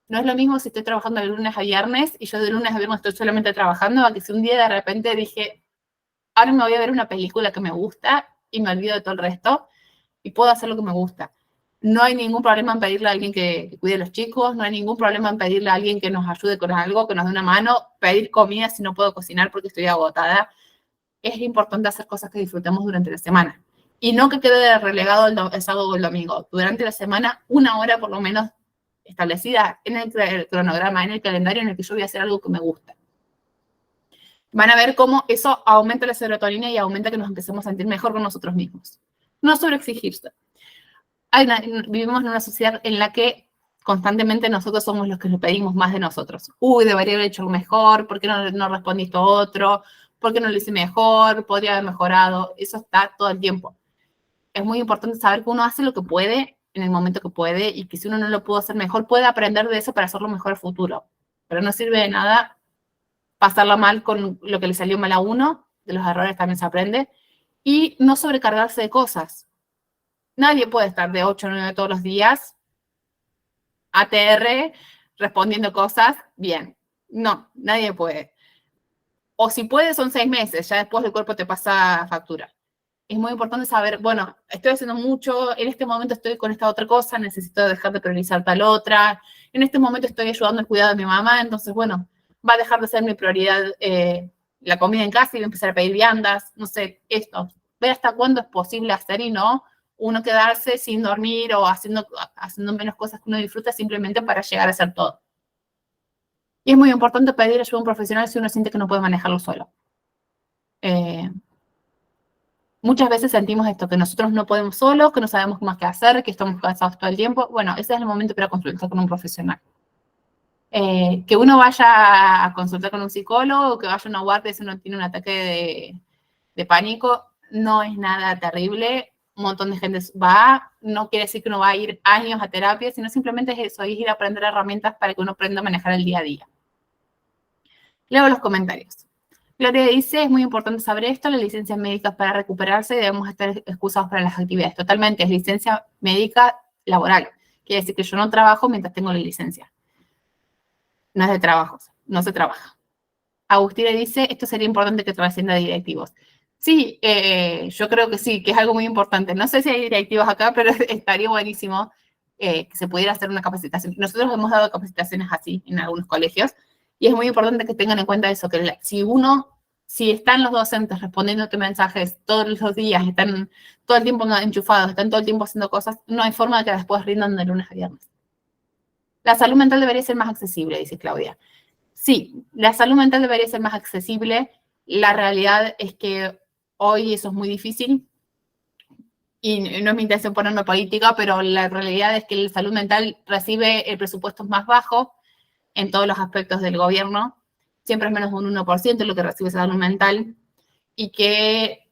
No es lo mismo si estoy trabajando de lunes a viernes y yo de lunes a viernes estoy solamente trabajando, a que si un día de repente dije, ahora me voy a ver una película que me gusta y me olvido de todo el resto y puedo hacer lo que me gusta. No hay ningún problema en pedirle a alguien que cuide a los chicos, no hay ningún problema en pedirle a alguien que nos ayude con algo, que nos dé una mano, pedir comida si no puedo cocinar porque estoy agotada. Es importante hacer cosas que disfrutemos durante la semana. Y no que quede relegado el sábado o el domingo. Durante la semana, 1 hora por lo menos establecida en el cronograma, en el calendario en el que yo voy a hacer algo que me gusta. Van a ver cómo eso aumenta la serotonina y aumenta que nos empecemos a sentir mejor con nosotros mismos. No sobreexigirse. Vivimos en una sociedad en la que constantemente nosotros somos los que le pedimos más de nosotros. Uy, debería haber hecho mejor, ¿por qué no respondiste a otro? ¿Por qué no lo hice mejor? Podría haber mejorado. Eso está todo el tiempo. Es muy importante saber que uno hace lo que puede en el momento que puede y que si uno no lo pudo hacer mejor, puede aprender de eso para hacerlo mejor al futuro. Pero no sirve de nada pasarla mal con lo que le salió mal a uno, de los errores también se aprende, y no sobrecargarse de cosas. Nadie puede estar de 8 a 9 todos los días, ATR, respondiendo cosas bien. No, nadie puede. O si puede, son 6 meses, ya después el cuerpo te pasa factura. Es muy importante saber, bueno, estoy haciendo mucho, en este momento estoy con esta otra cosa, necesito dejar de priorizar tal otra, en este momento estoy ayudando al cuidado de mi mamá, entonces, bueno, va a dejar de ser mi prioridad la comida en casa y voy a empezar a pedir viandas, no sé, esto. Ver hasta cuándo es posible hacer y no uno quedarse sin dormir o haciendo menos cosas que uno disfruta simplemente para llegar a hacer todo. Y es muy importante pedir ayuda a un profesional si uno siente que no puede manejarlo solo. Muchas veces sentimos esto, que nosotros no podemos solos, que no sabemos más qué hacer, que estamos cansados todo el tiempo. Bueno, ese es el momento para consultar con un profesional. Que uno vaya a consultar con un psicólogo, que vaya a una guardia si uno tiene un ataque de pánico, no es nada terrible. Un montón de gente va, no quiere decir que uno va a ir años a terapia, sino simplemente es eso, es ir a aprender herramientas para que uno aprenda a manejar el día a día. Leo los comentarios. Gloria dice, es muy importante saber esto, las licencias médicas para recuperarse debemos estar excusados para las actividades. Totalmente, es licencia médica laboral. Quiere decir que yo no trabajo mientras tengo la licencia. No es de trabajo, no se trabaja. Agustina dice, esto sería importante que trascienda a directivos. Sí, yo creo que sí, que es algo muy importante. No sé si hay directivos acá, pero estaría buenísimo que se pudiera hacer una capacitación. Nosotros hemos dado capacitaciones así en algunos colegios, y es muy importante que tengan en cuenta eso, que si están los docentes respondiéndote mensajes todos los días, están todo el tiempo enchufados, están todo el tiempo haciendo cosas, no hay forma de que después rindan de lunes a viernes. La salud mental debería ser más accesible, dice Claudia. Sí, la salud mental debería ser más accesible. La realidad es que hoy eso es muy difícil y no es mi intención ponerme política, pero la realidad es que la salud mental recibe el presupuesto más bajo en todos los aspectos del gobierno. Siempre es menos de un 1% lo que recibe salud mental y que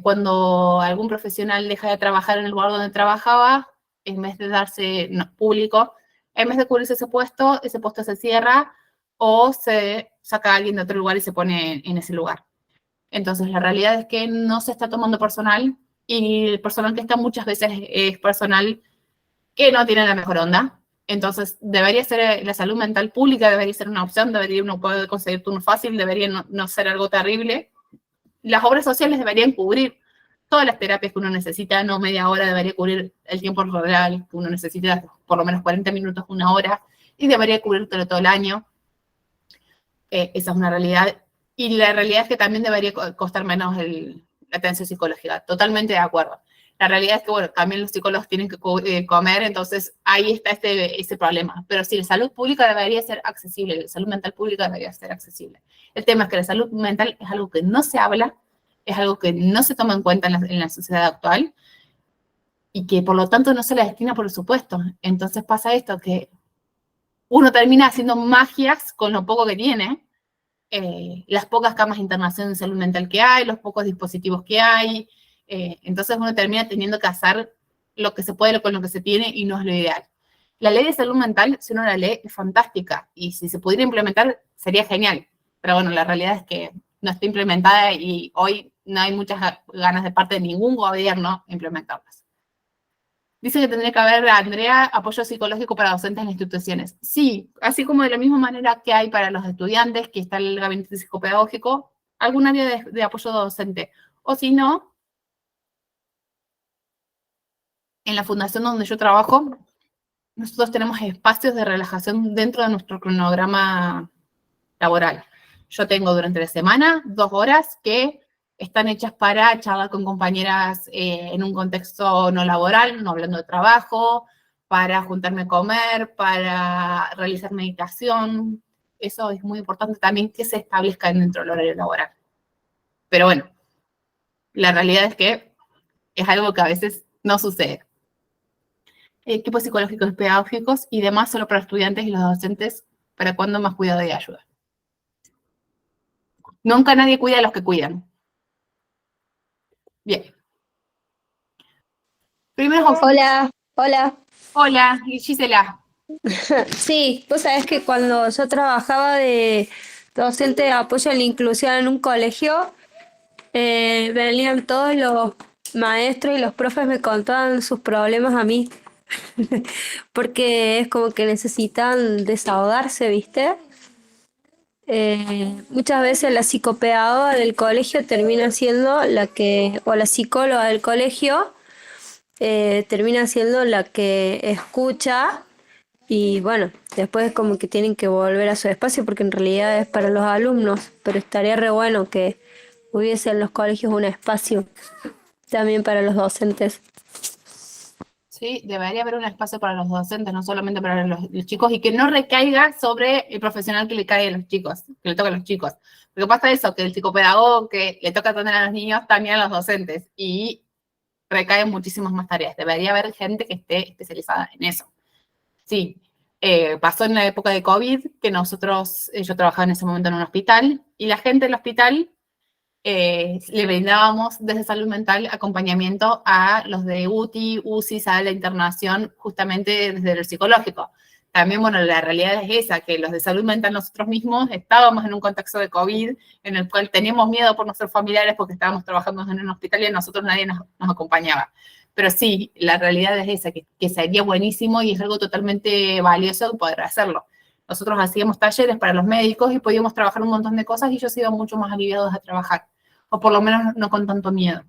cuando algún profesional deja de trabajar en el lugar donde trabajaba, en vez de darse público, en vez de cubrirse ese puesto se cierra o se saca a alguien de otro lugar y se pone en ese lugar. Entonces, la realidad es que no se está tomando personal y el personal que está muchas veces es personal que no tiene la mejor onda. Entonces, debería ser la salud mental pública, debería ser una opción, debería uno poder conseguir turno fácil, debería no ser algo terrible. Las obras sociales deberían cubrir todas las terapias que uno necesita, no media hora, debería cubrir el tiempo real que uno necesita, por lo menos 40 minutos, 1 hora, y debería cubrirlo todo el año. Esa es una realidad. Y la realidad es que también debería costar menos la atención psicológica. Totalmente de acuerdo. La realidad es que, bueno, también los psicólogos tienen que comer, entonces ahí está ese problema. Pero sí, la salud pública debería ser accesible, la salud mental pública debería ser accesible. El tema es que la salud mental es algo que no se habla, es algo que no se toma en cuenta en la sociedad actual y que por lo tanto no se le destina por supuesto. Entonces pasa esto, que uno termina haciendo magias con lo poco que tiene, las pocas camas de internación de salud mental que hay, los pocos dispositivos que hay, entonces uno termina teniendo que hacer lo que se puede con lo que se tiene y no es lo ideal. La ley de salud mental, si uno la lee, es fantástica y si se pudiera implementar sería genial, pero bueno, la realidad es que no está implementada y hoy no hay muchas ganas de parte de ningún gobierno implementarlas. Dice que tendría que haber, Andrea, apoyo psicológico para docentes en instituciones. Sí, así como de la misma manera que hay para los estudiantes, que está el gabinete psicopedagógico, algún área de apoyo docente. O si no, en la fundación donde yo trabajo, nosotros tenemos espacios de relajación dentro de nuestro cronograma laboral. Yo tengo durante la semana 2 horas que están hechas para charlar con compañeras en un contexto no laboral, no hablando de trabajo, para juntarme a comer, para realizar meditación. Eso es muy importante también que se establezca dentro del horario laboral. Pero bueno, la realidad es que es algo que a veces no sucede. Equipos psicológicos y pedagógicos y demás solo para estudiantes y los docentes, ¿para cuándo más cuidado y ayuda? Nunca nadie cuida a los que cuidan. Bien. Primero, Hola, hola. hola, Gisela. Sí, vos sabés que cuando yo trabajaba de docente de apoyo a la inclusión en un colegio, venían todos los maestros y los profes me contaban sus problemas a mí, porque es como que necesitan desahogarse, ¿viste? Muchas veces la psicopedagoga del colegio termina siendo la que, o la psicóloga del colegio, termina siendo la que escucha. Y bueno, después como que tienen que volver a su espacio porque en realidad es para los alumnos, pero estaría re bueno que hubiese en los colegios un espacio también para los docentes. Sí, debería haber un espacio para los docentes, no solamente para los chicos, y que no recaiga sobre el profesional que le cae a los chicos, que le toca a los chicos. Porque pasa eso, que el psicopedagogo que le toca atender a los niños, también a los docentes, y recaen muchísimas más tareas. Debería haber gente que esté especializada en eso. Sí, pasó en la época de COVID, que nosotros, yo trabajaba en ese momento en un hospital, y la gente del hospital le brindábamos desde salud mental acompañamiento a los de UTI, UCI, sala de internación, justamente desde el psicológico. También, bueno, la realidad es esa, que los de salud mental nosotros mismos estábamos en un contexto de COVID en el cual teníamos miedo por nuestros familiares porque estábamos trabajando en un hospital y a nosotros nadie nos acompañaba. Pero sí, la realidad es esa, que sería buenísimo y es algo totalmente valioso poder hacerlo. Nosotros hacíamos talleres para los médicos y podíamos trabajar un montón de cosas y ellos iban mucho más aliviados a trabajar. O por lo menos no con tanto miedo.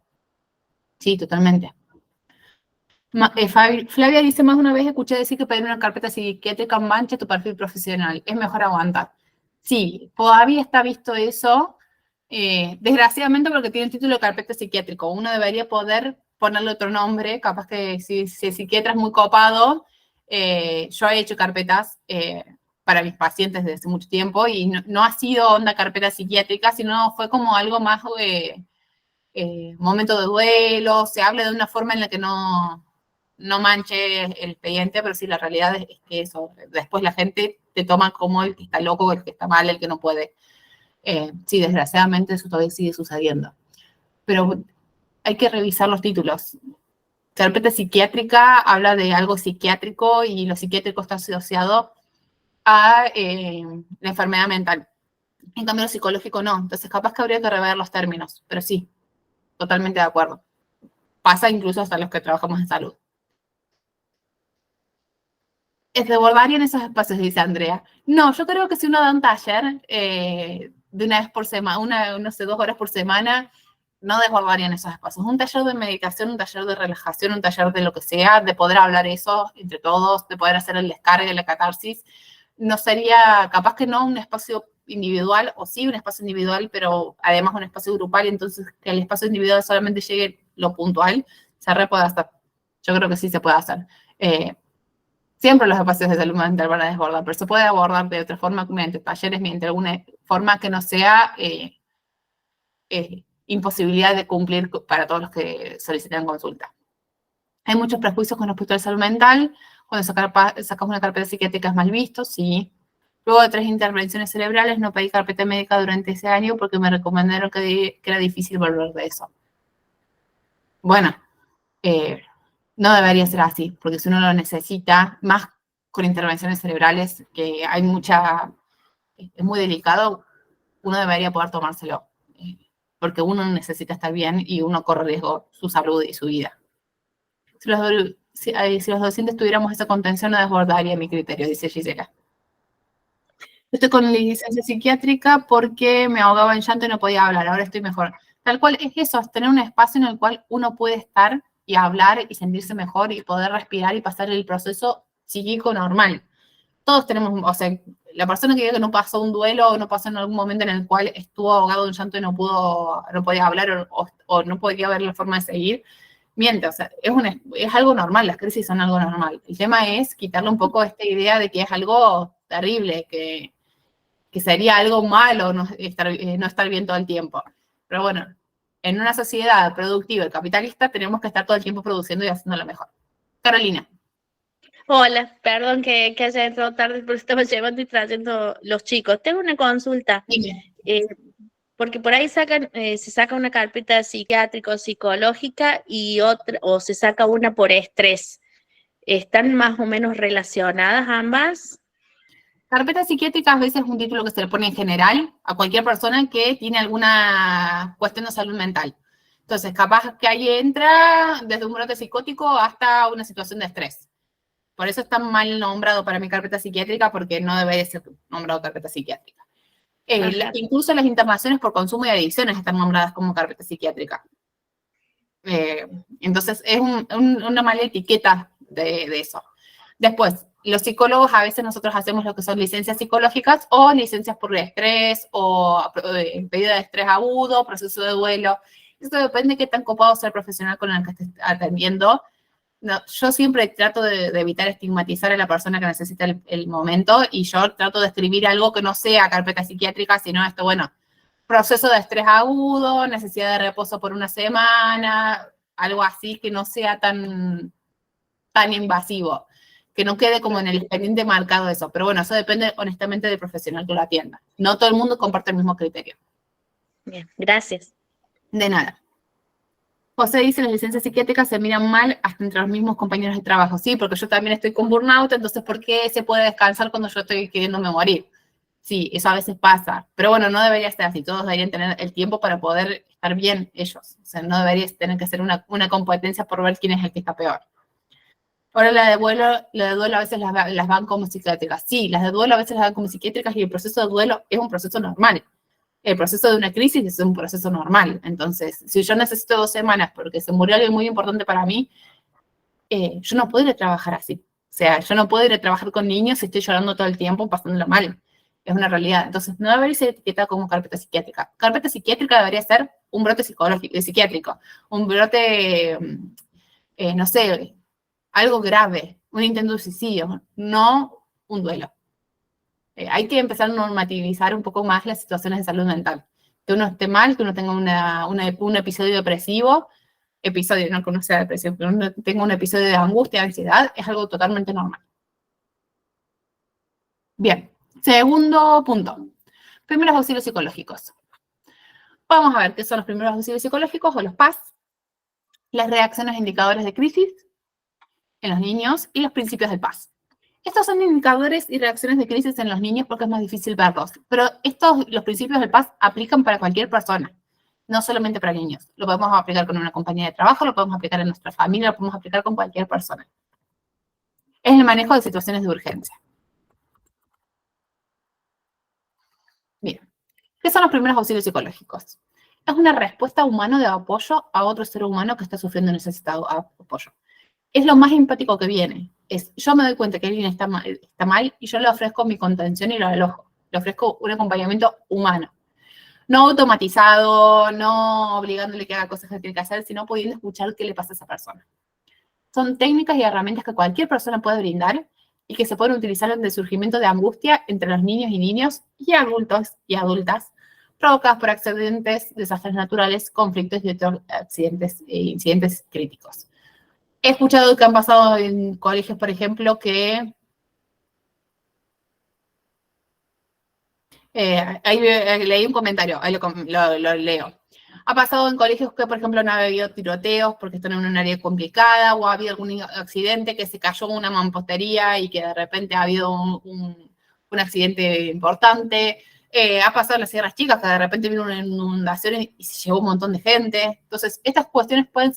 Sí, totalmente. Flavia dice, más de una vez escuché decir que pedir una carpeta psiquiátrica mancha tu perfil profesional. Es mejor aguantar. Sí, todavía está visto eso. Desgraciadamente porque tiene el título de carpeta psiquiátrico. Uno debería poder ponerle otro nombre. Capaz que si el psiquiatra es muy copado, yo he hecho carpetas para mis pacientes desde hace mucho tiempo y no ha sido onda carpeta psiquiátrica, sino fue como algo más momento de duelo, se habla de una forma en la que no manche el expediente, pero sí, la realidad es que eso, después la gente te toma como el que está loco, el que está mal, el que no puede. Sí, desgraciadamente eso todavía sigue sucediendo. Pero hay que revisar los títulos. Carpeta psiquiátrica habla de algo psiquiátrico y lo psiquiátrico está asociado a la enfermedad mental. En cambio, lo psicológico no. Entonces, capaz que habría que rever los términos. Pero sí, totalmente de acuerdo. Pasa incluso hasta los que trabajamos en salud. ¿Es desbordaría en esos espacios? Dice Andrea. No, yo creo que si uno da un taller de una vez por semana, no sé, 2 horas por semana, no desbordaría en esos espacios. Un taller de meditación, un taller de relajación, un taller de lo que sea, de poder hablar eso entre todos, de poder hacer el descargue, la catarsis, no sería, capaz que no un espacio individual, o sí un espacio individual, pero además un espacio grupal, entonces que el espacio individual solamente llegue lo puntual, se puede hacer. Yo creo que sí se puede hacer. Siempre los espacios de salud mental van a desbordar, pero se puede abordar de otra forma, mediante talleres, mediante alguna forma que no sea imposibilidad de cumplir para todos los que solicitan consulta. Hay muchos prejuicios con respecto a la salud mental. Cuando sacas una carpeta psiquiátrica es mal visto, sí. Luego de 3 intervenciones cerebrales no pedí carpeta médica durante ese año porque me recomendaron que era difícil volver de eso. Bueno, no debería ser así, porque si uno lo necesita, más con intervenciones cerebrales, que hay es muy delicado, uno debería poder tomárselo, porque uno necesita estar bien y uno corre riesgo su salud y su vida. Si los docentes tuviéramos esa contención, no desbordaría mi criterio, dice Gisela. Estoy con licencia psiquiátrica porque me ahogaba en llanto y no podía hablar, ahora estoy mejor. Tal cual es eso, es tener un espacio en el cual uno puede estar y hablar y sentirse mejor y poder respirar y pasar el proceso psíquico normal. Todos tenemos, o sea, la persona que diga que no pasó un duelo o no pasó en algún momento en el cual estuvo ahogado en llanto y no podía hablar o no podía ver la forma de seguir, miente, o sea, es algo normal, las crisis son algo normal. El tema es quitarle un poco esta idea de que es algo terrible, que sería algo malo no estar bien todo el tiempo. Pero bueno, en una sociedad productiva y capitalista tenemos que estar todo el tiempo produciendo y haciendo lo mejor. Carolina. Hola, perdón que haya entrado tarde, pero estaba llevando y trayendo los chicos. Tengo una consulta, Dime. porque por ahí se saca una carpeta psiquiátrico-psicológica y otra, o se saca una por estrés. ¿Están más o menos relacionadas ambas? Carpeta psiquiátrica a veces es un título que se le pone en general a cualquier persona que tiene alguna cuestión de salud mental. Entonces, capaz que ahí entra desde un brote psicótico hasta una situación de estrés. Por eso está mal nombrado para mi carpeta psiquiátrica, porque no debe ser nombrado carpeta psiquiátrica. Incluso las internaciones por consumo y adicciones están nombradas como carpeta psiquiátrica. Entonces, es una mala etiqueta de eso. Después, los psicólogos a veces nosotros hacemos lo que son licencias psicológicas o licencias por estrés o pedido de estrés agudo, proceso de duelo. Eso depende de qué tan copado sea el profesional con el que estés atendiendo. No, yo siempre trato de evitar estigmatizar a la persona que necesita el momento y yo trato de escribir algo que no sea carpeta psiquiátrica, sino esto, bueno, proceso de estrés agudo, necesidad de reposo por una semana, algo así que no sea tan invasivo, que no quede como en el expediente marcado eso. Pero bueno, eso depende honestamente del profesional que lo atienda. No todo el mundo comparte el mismo criterio. Bien, gracias. De nada. José dice, las licencias psiquiátricas se miran mal hasta entre los mismos compañeros de trabajo. Sí, porque yo también estoy con burnout, entonces ¿por qué se puede descansar cuando yo estoy queriéndome morir? Sí, eso a veces pasa. Pero bueno, no debería ser así. Todos deberían tener el tiempo para poder estar bien ellos. O sea, no debería tener que ser una competencia por ver quién es el que está peor. Ahora la de duelo a veces las van como psiquiátricas. Sí, las de duelo a veces las van como psiquiátricas y el proceso de duelo es un proceso normal. El proceso de una crisis es un proceso normal. Entonces, si yo necesito 2 semanas porque se murió alguien muy importante para mí, yo no puedo ir a trabajar así. O sea, yo no puedo ir a trabajar con niños si estoy llorando todo el tiempo, pasándolo mal. Es una realidad. Entonces, no debería ser etiquetada como carpeta psiquiátrica. Carpeta psiquiátrica debería ser un brote psiquiátrico, un brote, no sé, algo grave, un intento de suicidio, no un duelo. Hay que empezar a normativizar un poco más las situaciones de salud mental. Que uno esté mal, que uno tenga un episodio depresivo, no que uno sea depresivo, que uno tenga un episodio de angustia, ansiedad, es algo totalmente normal. Bien, segundo punto. Primeros auxilios psicológicos. Vamos a ver qué son los primeros auxilios psicológicos o los PAS, las reacciones e indicadores de crisis en los niños y los principios del PAS. Estos son indicadores y reacciones de crisis en los niños porque es más difícil verlos, pero los principios del PAS aplican para cualquier persona, no solamente para niños. Lo podemos aplicar con una compañía de trabajo, lo podemos aplicar en nuestra familia, lo podemos aplicar con cualquier persona. Es el manejo de situaciones de urgencia. Bien, ¿qué son los primeros auxilios psicológicos? Es una respuesta humana de apoyo a otro ser humano que está sufriendo y necesita apoyo. Es lo más empático que viene. Yo me doy cuenta que alguien está mal y yo le ofrezco mi contención y lo alojo. Le ofrezco un acompañamiento humano. No automatizado, no obligándole que haga cosas que tiene que hacer, sino pudiendo escuchar qué le pasa a esa persona. Son técnicas y herramientas que cualquier persona puede brindar y que se pueden utilizar en el surgimiento de angustia entre los niños y niños y adultos y adultas provocadas por accidentes, desastres naturales, conflictos y otros accidentes e incidentes críticos. He escuchado que han pasado en colegios, por ejemplo, que ahí leí un comentario, ahí lo leo. Ha pasado en colegios que, por ejemplo, no ha habido tiroteos porque están en un área complicada o ha habido algún accidente que se cayó una mampostería y que de repente ha habido un accidente importante. Ha pasado en las Sierras Chicas que de repente vino una inundación y se llevó un montón de gente. Entonces, estas cuestiones pueden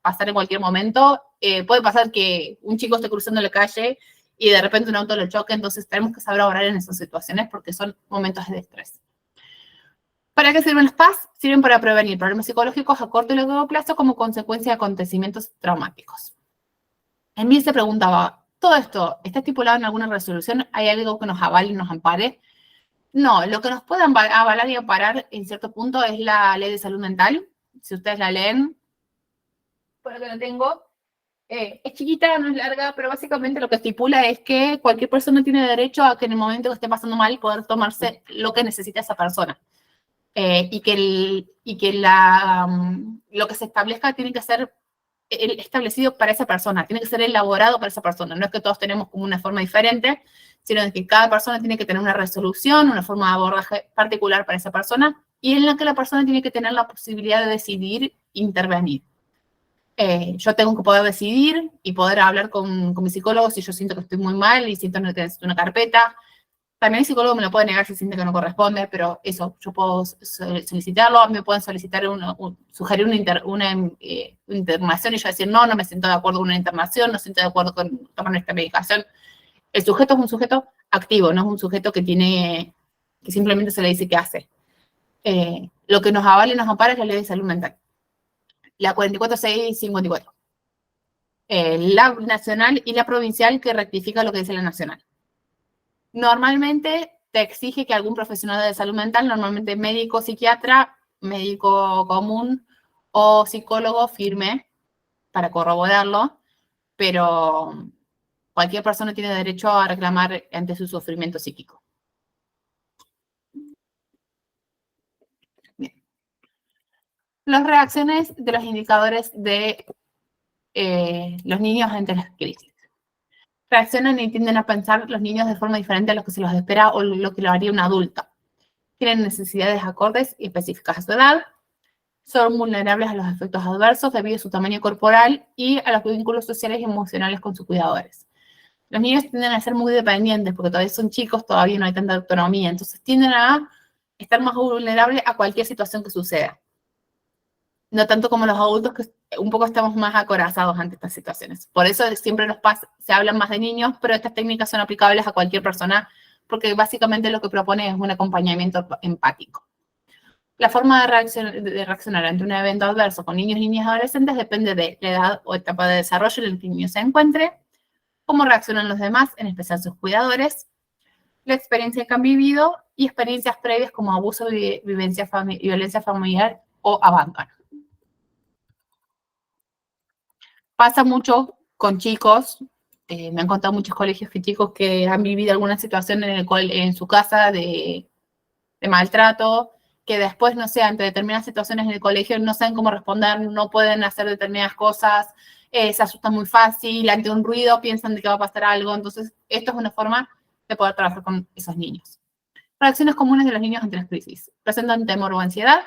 pasar en cualquier momento. Puede pasar que un chico esté cruzando la calle y de repente un auto lo choque, entonces tenemos que saber obrar en esas situaciones porque son momentos de estrés. ¿Para qué sirven las PAS? Sirven para prevenir problemas psicológicos a corto y largo plazo como consecuencia de acontecimientos traumáticos. En mí se preguntaba, ¿todo esto está estipulado en alguna resolución? ¿Hay algo que nos avale y nos ampare? No, lo que nos puede avalar y amparar en cierto punto es la Ley de Salud Mental. Si ustedes la leen, por lo que lo tengo, es chiquita, no es larga, pero básicamente lo que estipula es que cualquier persona tiene derecho a que en el momento que esté pasando mal poder tomarse lo que necesita esa persona. Y que lo que se establezca tiene que ser establecido para esa persona, tiene que ser elaborado para esa persona. No es que todos tenemos como una forma diferente, sino que cada persona tiene que tener una resolución, una forma de abordaje particular para esa persona, y en la que la persona tiene que tener la posibilidad de decidir intervenir. Yo tengo que poder decidir y poder hablar con mi psicólogo si yo siento que estoy muy mal y siento que necesito una carpeta. También el psicólogo me lo puede negar si siente que no corresponde, pero eso, yo puedo solicitarlo, a mí me pueden solicitar, sugerir una internación y yo decir, no me siento de acuerdo con una internación, no siento de acuerdo con tomar esta medicación. El sujeto es un sujeto activo, no es un sujeto que simplemente se le dice qué hace. Lo que nos avala y nos ampara es la Ley de Salud Mental. La 44654. La nacional y la provincial que rectifica lo que dice la nacional. Normalmente te exige que algún profesional de salud mental, normalmente médico, psiquiatra, médico común o psicólogo firme para corroborarlo, pero cualquier persona tiene derecho a reclamar ante su sufrimiento psíquico. Bien. Las reacciones de los indicadores de los niños ante las crisis. Reaccionan y tienden a pensar los niños de forma diferente a lo que se los espera o lo que lo haría un adulto. Tienen necesidades acordes y específicas a su edad. Son vulnerables a los efectos adversos debido a su tamaño corporal y a los vínculos sociales y emocionales con sus cuidadores. Los niños tienden a ser muy dependientes porque todavía son chicos, todavía no hay tanta autonomía, entonces tienden a estar más vulnerables a cualquier situación que suceda. No tanto como los adultos, que un poco estamos más acorazados ante estas situaciones. Por eso siempre se hablan más de niños, pero estas técnicas son aplicables a cualquier persona, porque básicamente lo que propone es un acompañamiento empático. La forma de reaccionar ante un evento adverso con niños, niñas y adolescentes depende de la edad o etapa de desarrollo en la que el niño se encuentre, cómo reaccionan los demás, en especial sus cuidadores, la experiencia que han vivido y experiencias previas como abuso, violencia familiar o abandono. Pasa mucho con chicos, me han contado muchos colegios que chicos que han vivido alguna situación en su casa de maltrato, que después, no sé, ante determinadas situaciones en el colegio no saben cómo responder, no pueden hacer determinadas cosas, se asustan muy fácil, ante un ruido piensan de que va a pasar algo. Entonces, esto es una forma de poder trabajar con esos niños. Reacciones comunes de los niños ante las crisis. Presentan temor o ansiedad,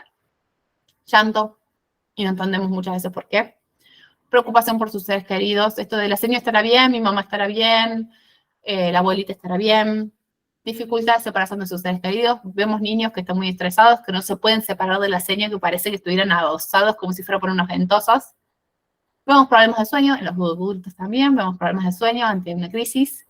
llanto, y no entendemos muchas veces por qué. Preocupación por sus seres queridos, esto de la señora estará bien, mi mamá estará bien, la abuelita estará bien. Dificultad de separación de sus seres queridos. Vemos niños que están muy estresados, que no se pueden separar de la seña, que parece que estuvieran adosados como si fuera por unas ventosas. Vemos problemas de sueño, en los adultos también, vemos problemas de sueño ante una crisis.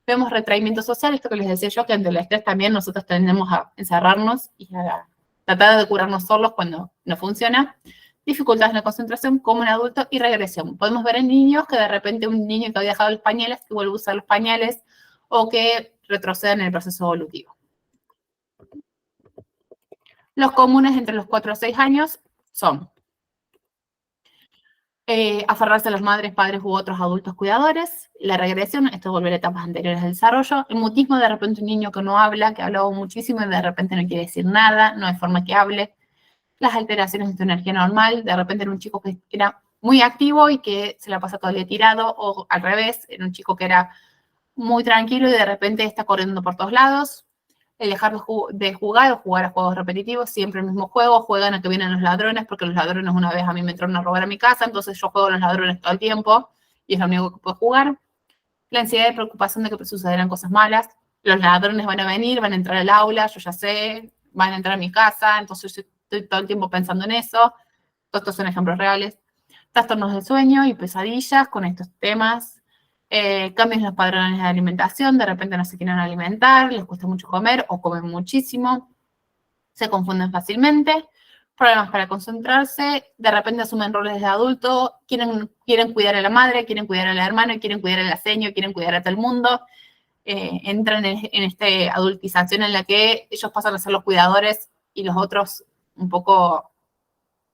Vemos retraimiento social, esto que les decía yo, que ante el estrés también nosotros tendemos a encerrarnos y a tratar de curarnos solos cuando no funciona. Dificultades en la concentración como en adulto y regresión. Podemos ver en niños que de repente un niño que había dejado los pañales, que vuelve a usar los pañales, o que retroceden en el proceso evolutivo. Los comunes entre los 4 a 6 años son aferrarse a las madres, padres u otros adultos cuidadores, la regresión, esto es volver a etapas anteriores del desarrollo, el mutismo, de repente un niño que no habla, que ha hablado muchísimo y de repente no quiere decir nada, no hay forma que hable, las alteraciones de su energía normal, de repente era un chico que era muy activo y que se la pasa todo el día tirado, o al revés, era un chico que era muy tranquilo y de repente está corriendo por todos lados, el dejar de jugar o jugar a juegos repetitivos, siempre el mismo juego, juegan a que vienen los ladrones, porque los ladrones una vez a mí me entraron a robar a mi casa, entonces yo juego a los ladrones todo el tiempo y es lo único que puedo jugar. La ansiedad y preocupación de que sucederán cosas malas, los ladrones van a venir, van a entrar al aula, yo ya sé, van a entrar a mi casa, entonces yo estoy todo el tiempo pensando en eso. Todos estos son ejemplos reales. Trastornos del sueño y pesadillas con estos temas. Cambios en los patrones de alimentación, de repente no se quieren alimentar, les cuesta mucho comer o comen muchísimo, se confunden fácilmente, problemas para concentrarse, de repente asumen roles de adulto, quieren cuidar a la madre, quieren cuidar al hermano, quieren cuidar al señor, quieren cuidar a todo el mundo, entran en esta adultización en la que ellos pasan a ser los cuidadores y los otros un poco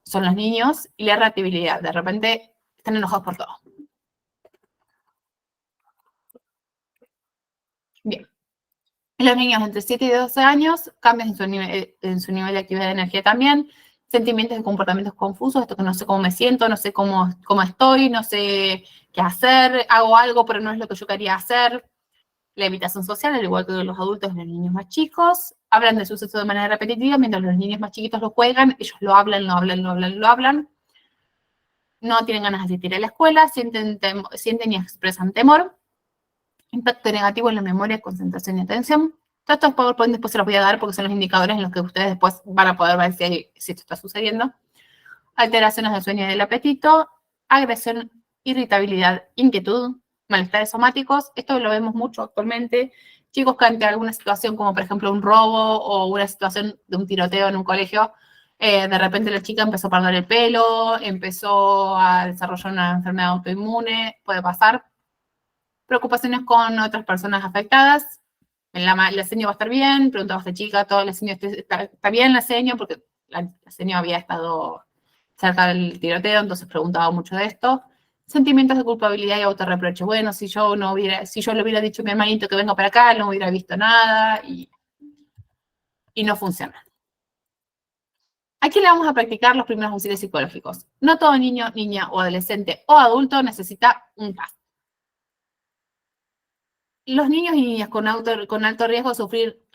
son los niños, y la irritabilidad, de repente están enojados por todo. Bien. Los niños entre 7 y 12 años, cambios en su nivel de actividad de energía también, sentimientos y comportamientos confusos, esto que no sé cómo me siento, no sé cómo estoy, no sé qué hacer, hago algo pero no es lo que yo quería hacer. La evitación social, al igual que los adultos y los niños más chicos, hablan de su sexo de manera repetitiva, mientras los niños más chiquitos lo juegan, ellos lo hablan, no tienen ganas de asistir a la escuela, sienten y expresan temor. Impacto negativo en la memoria, concentración y atención. Todos estos PowerPoint después se los voy a dar porque son los indicadores en los que ustedes después van a poder ver si esto está sucediendo. Alteraciones del sueño y del apetito, agresión, irritabilidad, inquietud, malestares somáticos. Esto lo vemos mucho actualmente. Chicos que ante alguna situación como por ejemplo un robo o una situación de un tiroteo en un colegio, de repente la chica empezó a perder el pelo, empezó a desarrollar una enfermedad autoinmune, puede pasar. Preocupaciones con otras personas afectadas. La seño va a estar bien, preguntaba a esta chica, todo la seño está bien la seño, porque la seño había estado cerca del tiroteo, entonces preguntaba mucho de esto. Sentimientos de culpabilidad y autorreproche. Bueno, si yo le hubiera dicho a mi hermanito que venga para acá, no hubiera visto nada y no funciona. Aquí le vamos a practicar los primeros auxilios psicológicos. No todo niño, niña o adolescente o adulto necesita un PAS. Los niños y niñas con alto riesgo de sufrir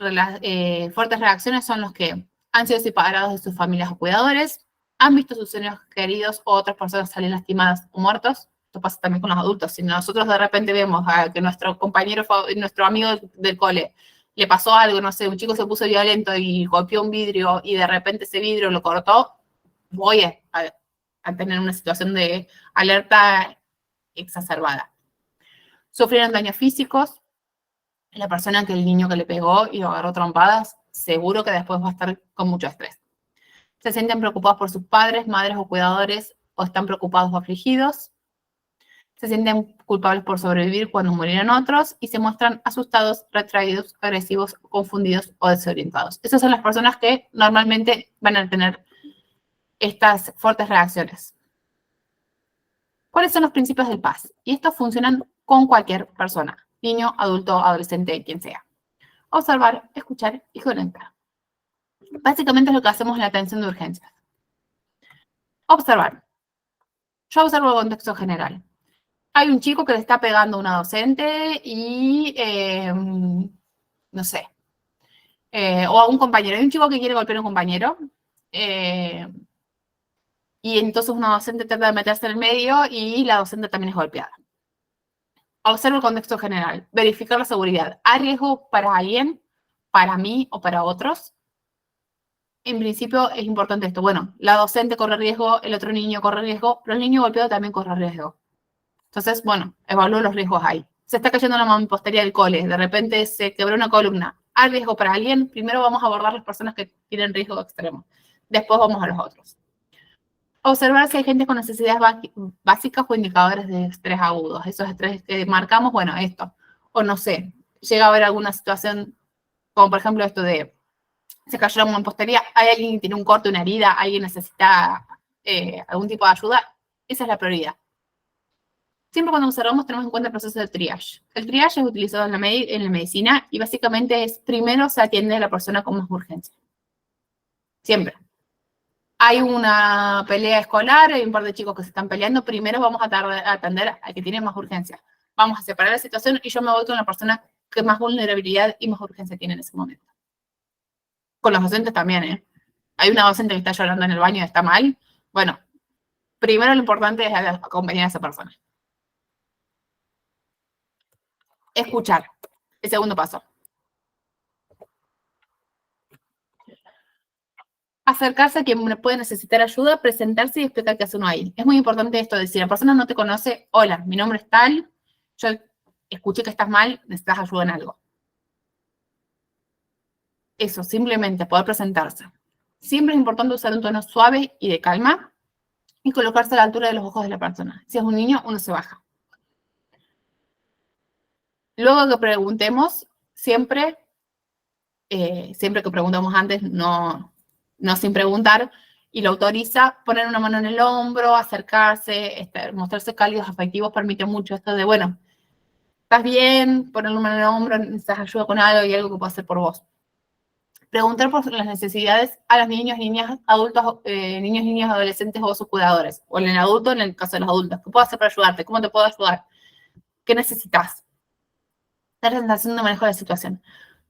fuertes reacciones son los que han sido separados de sus familias o cuidadores, han visto sus seres queridos o otras personas salir lastimadas o muertos. Esto pasa también con los adultos. Si nosotros de repente vemos a que nuestro compañero, nuestro amigo del cole, le pasó algo, no sé, un chico se puso violento y golpeó un vidrio y de repente ese vidrio lo cortó, voy a tener una situación de alerta exacerbada. Sufrieron daños físicos. La persona el niño que le pegó y lo agarró trompadas, seguro que después va a estar con mucho estrés. Se sienten preocupados por sus padres, madres o cuidadores, o están preocupados o afligidos. Se sienten culpables por sobrevivir cuando murieron otros y se muestran asustados, retraídos, agresivos, confundidos o desorientados. Esas son las personas que normalmente van a tener estas fuertes reacciones. ¿Cuáles son los principios del PAS? Y estos funcionan con cualquier persona, niño, adulto, adolescente, quien sea. Observar, escuchar y conectar. Básicamente es lo que hacemos en la atención de urgencias. Observar. Yo observo el contexto general. Hay un chico que le está pegando a una docente y, no sé, o a un compañero. Hay un chico que quiere golpear a un compañero y entonces una docente trata de meterse en el medio y la docente también es golpeada. Observo el contexto general. Verificar la seguridad. ¿Hay riesgo para alguien, para mí o para otros? En principio es importante esto. Bueno, la docente corre riesgo, el otro niño corre riesgo, pero el niño golpeado también corre riesgo. Entonces, bueno, evalúo los riesgos ahí. Se está cayendo una mampostería del cole, de repente se quebró una columna. ¿Hay riesgo para alguien? Primero vamos a abordar las personas que tienen riesgo extremo. Después vamos a los otros. Observar si hay gente con necesidades básicas o indicadores de estrés agudos. Esos estrés que marcamos, bueno, esto. O no sé, llega a haber alguna situación, como por ejemplo esto de se cayó la mampostería, hay alguien que tiene un corte, una herida, alguien necesita algún tipo de ayuda, esa es la prioridad. Siempre cuando observamos tenemos en cuenta el proceso de triage. El triage es utilizado en la medicina y básicamente es primero se atiende a la persona con más urgencia. Siempre. Hay una pelea escolar, hay un par de chicos que se están peleando, primero vamos a atender al que tiene más urgencia. Vamos a separar la situación y yo me voy con la persona que más vulnerabilidad y más urgencia tiene en ese momento. Con los docentes también, ¿eh? Hay una docente que está llorando en el baño y está mal. Bueno, primero lo importante es acompañar a esa persona. Escuchar. El segundo paso. Acercarse a quien puede necesitar ayuda, presentarse y explicar qué hace uno ahí. Es muy importante esto de si la persona no te conoce, hola, mi nombre es tal, yo escuché que estás mal, necesitas ayuda en algo. Eso, simplemente poder presentarse. Siempre es importante usar un tono suave y de calma y colocarse a la altura de los ojos de la persona. Si es un niño, uno se baja. Luego que preguntemos, siempre que preguntamos antes, no sin preguntar, y lo autoriza, poner una mano en el hombro, acercarse, mostrarse cálidos, afectivos, permite mucho esto de, bueno, ¿estás bien? Poner una mano en el hombro, necesitas ayuda con algo y algo que puedo hacer por vos. Preguntar por las necesidades a los niños, niñas, adultos, niños, niñas, adolescentes o sus cuidadores, o en el adulto, en el caso de los adultos. ¿Qué puedo hacer para ayudarte? ¿Cómo te puedo ayudar? ¿Qué necesitas? Dar sensación de manejo de la situación.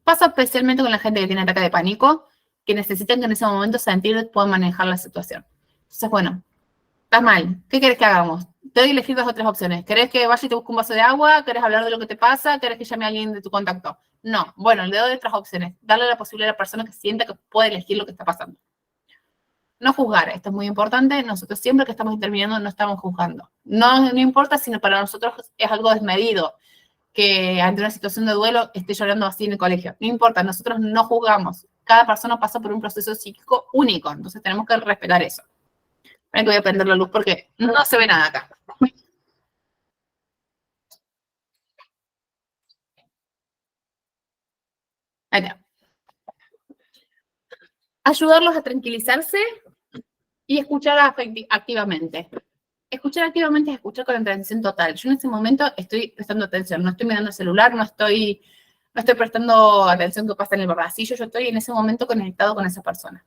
Pasa especialmente con la gente que tiene ataque de pánico, que necesitan que en ese momento sentir que puedan manejar la situación. Entonces, bueno, estás mal. ¿Qué querés que hagamos? Te doy a elegir 2 o 3 opciones. ¿Querés que vaya y te busque un vaso de agua? ¿Querés hablar de lo que te pasa? ¿Querés que llame a alguien de tu contacto? No. Bueno, le doy otras opciones. Darle la posibilidad a la persona que sienta que puede elegir lo que está pasando. No juzgar. Esto es muy importante. Nosotros siempre que estamos interviniendo no estamos juzgando. No importa, sino para nosotros es algo desmedido que ante una situación de duelo esté llorando así en el colegio. No importa, nosotros no juzgamos. Cada persona pasa por un proceso psíquico único, entonces tenemos que respetar eso. Ahora que voy a prender la luz porque no se ve nada acá. Ahí está. Ayudarlos a tranquilizarse y escuchar activamente. Escuchar activamente es escuchar con atención total. Yo en ese momento estoy prestando atención, no estoy mirando el celular, no estoy prestando atención a qué pasa en el pasillo, yo estoy en ese momento conectado con esa persona.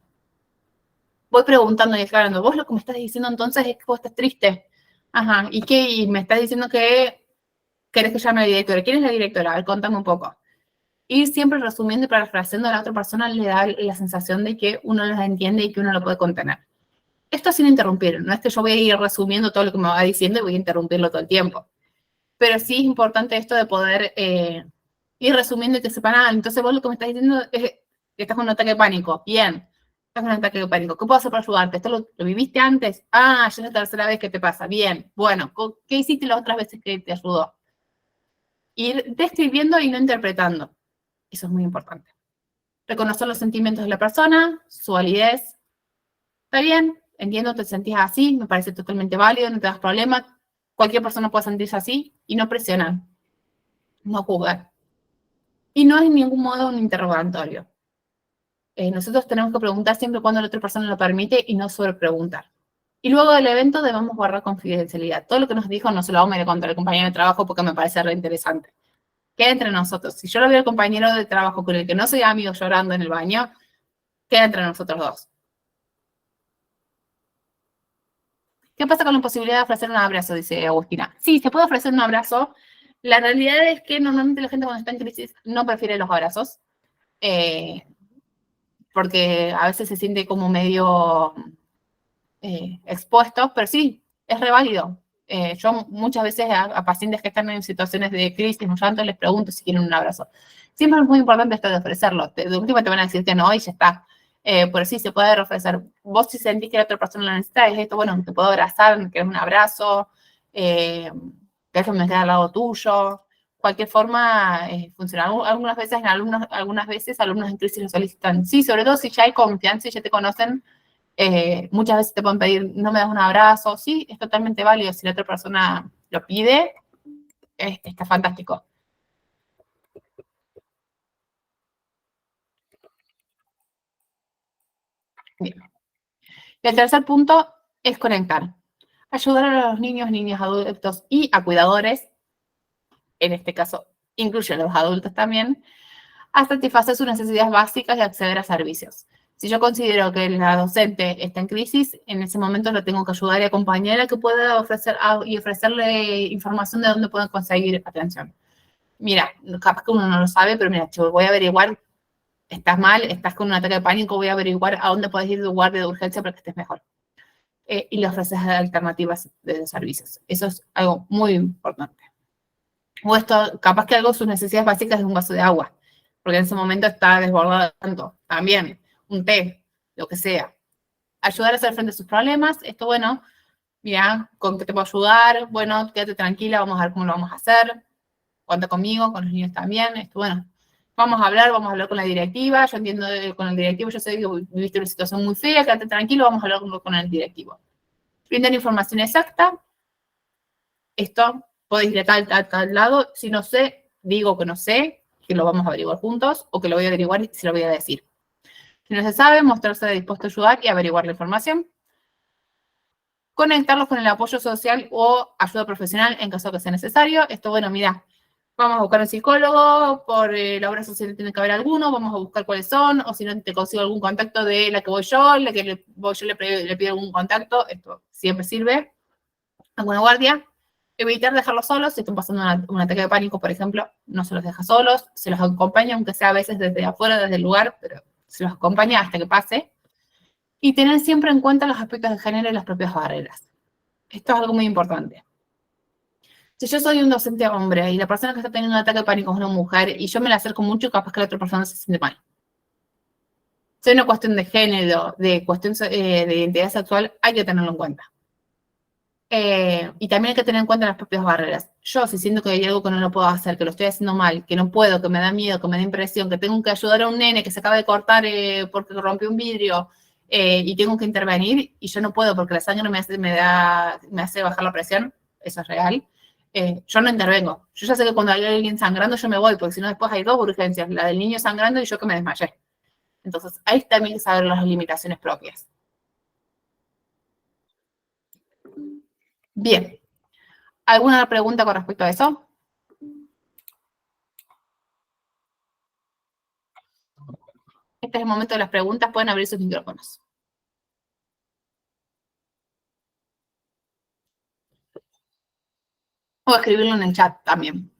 Voy preguntando y aclarando, vos lo que me estás diciendo entonces es que vos estás triste. Ajá, ¿y qué? Y me estás diciendo que querés que llame a la directora. ¿Quién es la directora? A ver, contame un poco. Ir siempre resumiendo y parafraseando a la otra persona le da la sensación de que uno los entiende y que uno lo puede contener. Esto sin interrumpir, no es que yo voy a ir resumiendo todo lo que me va diciendo y voy a interrumpirlo todo el tiempo. Pero sí es importante esto de poder ir resumiendo y que sepan, entonces vos lo que me estás diciendo es que estás con un ataque de pánico. Bien, estás con un ataque de pánico. ¿Qué puedo hacer para ayudarte? ¿Esto lo viviste antes? Ya es la tercera vez que te pasa. Bien, bueno, ¿qué hiciste las otras veces que te ayudó? Ir describiendo y no interpretando. Eso es muy importante. Reconocer los sentimientos de la persona, su validez. Está bien, entiendo, te sentís así, me parece totalmente válido, no te das problema. Cualquier persona puede sentirse así y no presionar, no juzgar. Y no es en ningún modo un interrogatorio. Nosotros tenemos que preguntar siempre cuando la otra persona lo permite y no sobrepreguntar. Y luego del evento debemos guardar confidencialidad. Todo lo que nos dijo no se lo vamos a ir a contar al compañero de trabajo porque me parece re interesante. Queda entre nosotros. Si yo lo veo al compañero de trabajo con el que no soy amigo llorando en el baño, queda entre nosotros dos. ¿Qué pasa con la imposibilidad de ofrecer un abrazo? Dice Agustina. Sí, se puede ofrecer un abrazo. La realidad es que normalmente la gente cuando está en crisis no prefiere los abrazos, porque a veces se siente como medio expuestos, pero sí, es re válido. Yo muchas veces a pacientes que están en situaciones de crisis, un llanto, les pregunto si quieren un abrazo. Siempre es muy importante esto de ofrecerlo. De última te van a decir que no y ya está. Pero sí, se puede ofrecer. Vos si sentís que la otra persona lo necesita, es esto, bueno, te puedo abrazar, querés un abrazo, querés que me quede al lado tuyo. Cualquier forma funciona. Algunas veces alumnos en crisis lo solicitan. Sí, sobre todo si ya hay confianza y ya te conocen, muchas veces te pueden pedir, no me das un abrazo. Sí, es totalmente válido. Si la otra persona lo pide, está fantástico. Bien. Y el tercer punto es conectar. Ayudar a los niños, niñas, adultos y a cuidadores, en este caso incluye a los adultos también, a satisfacer sus necesidades básicas y acceder a servicios. Si yo considero que la docente está en crisis, en ese momento lo tengo que ayudar y acompañar a que pueda ofrecerle información de dónde pueden conseguir atención. Mira, capaz que uno no lo sabe, pero mira, yo voy a averiguar, estás mal, estás con un ataque de pánico, voy a averiguar a dónde puedes ir de guardia de urgencia para que estés mejor. Y le ofreces alternativas de servicios. Eso es algo muy importante. O esto, capaz que algo, sus necesidades básicas es un vaso de agua, porque en ese momento está desbordado tanto. También, un té, lo que sea. Ayudar a hacer frente a sus problemas. Esto, bueno, mira, ¿con qué te puedo ayudar? Bueno, quédate tranquila, vamos a ver cómo lo vamos a hacer. Cuenta conmigo, con los niños también. Esto, bueno, vamos a hablar con la directiva. Yo entiendo con el directivo, yo sé que viviste una situación muy fea, quédate tranquilo, vamos a hablar con el directivo. Brindan información exacta. Esto, podéis ir a tal lado. Si no sé, digo que no sé, que lo vamos a averiguar juntos, o que lo voy a averiguar y se lo voy a decir. Si no se sabe, mostrarse dispuesto a ayudar y averiguar la información. Conectarlos con el apoyo social o ayuda profesional en caso de que sea necesario. Esto, bueno, mira, vamos a buscar un psicólogo, por la obra social tiene que haber alguno, vamos a buscar cuáles son, o si no te consigo algún contacto de la que voy yo, la que le pido algún contacto, esto siempre sirve. Alguna guardia. Evitar dejarlos solos, si están pasando un ataque de pánico, por ejemplo, no se los deja solos, se los acompaña, aunque sea a veces desde afuera, desde el lugar, pero se los acompaña hasta que pase. Y tener siempre en cuenta los aspectos de género y las propias barreras. Esto es algo muy importante. Si yo soy un docente hombre y la persona que está teniendo un ataque de pánico es una mujer y yo me la acerco mucho, capaz que la otra persona se siente mal. Si es una cuestión de género, de cuestión de identidad sexual, hay que tenerlo en cuenta. Y también hay que tener en cuenta las propias barreras. Yo, si siento que hay algo que no lo puedo hacer, que lo estoy haciendo mal, que no puedo, que me da miedo, que me da impresión, que tengo que ayudar a un nene que se acaba de cortar porque rompió un vidrio y tengo que intervenir y yo no puedo porque la sangre me hace bajar la presión, eso es real, yo no intervengo. Yo ya sé que cuando hay alguien sangrando yo me voy, porque si no después hay dos urgencias, la del niño sangrando y yo que me desmayé. Entonces, ahí también hay que saber las limitaciones propias. Bien. ¿Alguna pregunta con respecto a eso? Este es el momento de las preguntas. Pueden abrir sus micrófonos. O escribirlo en el chat también.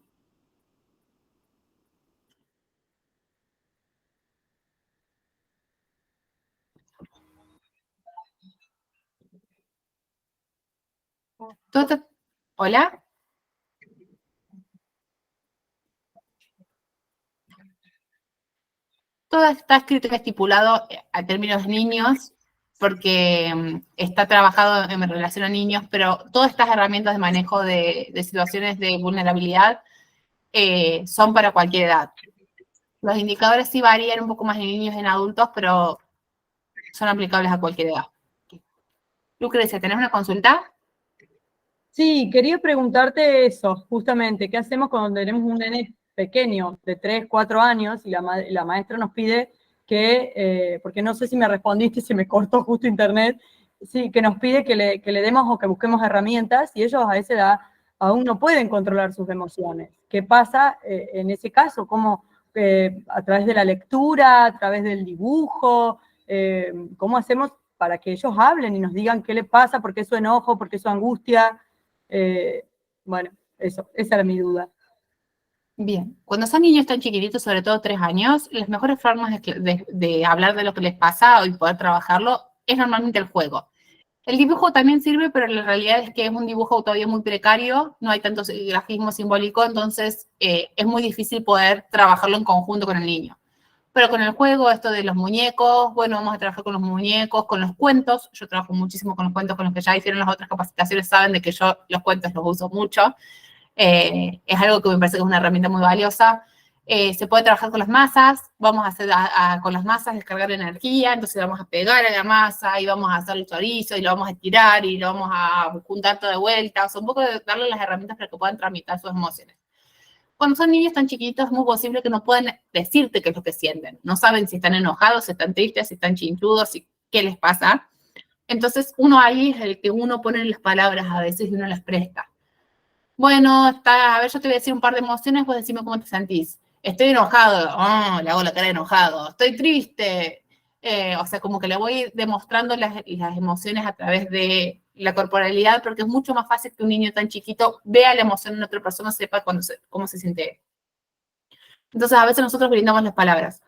¿Hola? Todo está escrito y estipulado a términos niños, porque está trabajado en relación a niños, pero todas estas herramientas de manejo de situaciones de vulnerabilidad son para cualquier edad. Los indicadores sí varían un poco más en niños y en adultos, pero son aplicables a cualquier edad. Lucrecia, ¿tenés una consulta? Sí, quería preguntarte eso, justamente, ¿qué hacemos cuando tenemos un nene pequeño, de 3, 4 años, y la maestra nos pide que, porque no sé si me respondiste, se me cortó justo internet, sí, que nos pide que le demos o que busquemos herramientas, y ellos a esa edad aún no pueden controlar sus emociones. ¿Qué pasa en ese caso? ¿Cómo, a través de la lectura, a través del dibujo, cómo hacemos para que ellos hablen y nos digan qué le pasa, por qué su enojo, por qué su angustia? Bueno, esa era mi duda. Bien, cuando son niños tan chiquititos, sobre todo 3 años, las mejores formas de hablar de lo que les pasa y poder trabajarlo es normalmente el juego. El dibujo también sirve, pero la realidad es que es un dibujo todavía muy precario, no hay tanto grafismo simbólico, entonces es muy difícil poder trabajarlo en conjunto con el niño. Pero con el juego, esto de los muñecos, bueno, vamos a trabajar con los muñecos, con los cuentos. Yo trabajo muchísimo con los cuentos, con los que ya hicieron las otras capacitaciones, saben de que yo los cuentos los uso mucho. Es algo que me parece que es una herramienta muy valiosa. Se puede trabajar con las masas, vamos a hacer con las masas descargar energía, entonces vamos a pegar a la masa y vamos a hacer el chorizo y lo vamos a estirar y lo vamos a juntar todo de vuelta. O sea, un poco de darle las herramientas para que puedan tramitar sus emociones. Cuando son niños tan chiquitos es muy posible que no puedan decirte qué es lo que sienten. No saben si están enojados, si están tristes, si están chinchudos, qué les pasa. Entonces, uno ahí es el que uno pone las palabras a veces y uno las presta. Bueno, a ver, yo te voy a decir un par de emociones, vos decime cómo te sentís. Estoy enojado, le hago la cara de enojado. Estoy triste. O sea, como que le voy demostrando las emociones a través de la corporalidad, porque es mucho más fácil que un niño tan chiquito vea la emoción en otra persona, sepa cómo se siente. Entonces, a veces nosotros brindamos las palabras.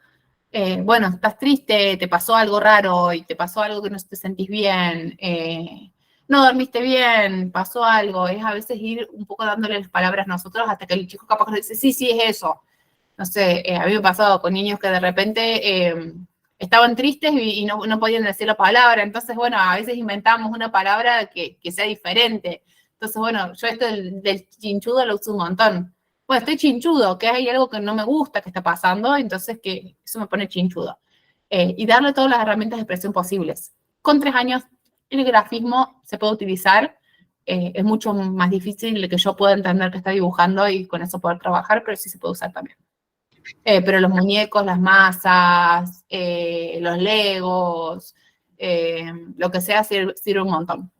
Bueno, estás triste, te pasó algo raro y te pasó algo que no te sentís bien, no dormiste bien, pasó algo. Es a veces ir un poco dándole las palabras nosotros hasta que el chico capaz que dice, sí, es eso. No sé, a mí me ha pasado con niños que de repente estaban tristes y no podían decir la palabra. Entonces, bueno, a veces inventamos una palabra que sea diferente. Entonces, bueno, yo esto del chinchudo lo uso un montón. Bueno, estoy chinchudo, que hay algo que no me gusta que está pasando, entonces que eso me pone chinchudo. Y darle todas las herramientas de expresión posibles. Con 3 años, el grafismo se puede utilizar. Es mucho más difícil de que yo pueda entender que está dibujando y con eso poder trabajar, pero sí se puede usar también. Pero los muñecos, las masas, los legos, lo que sea sirve un montón.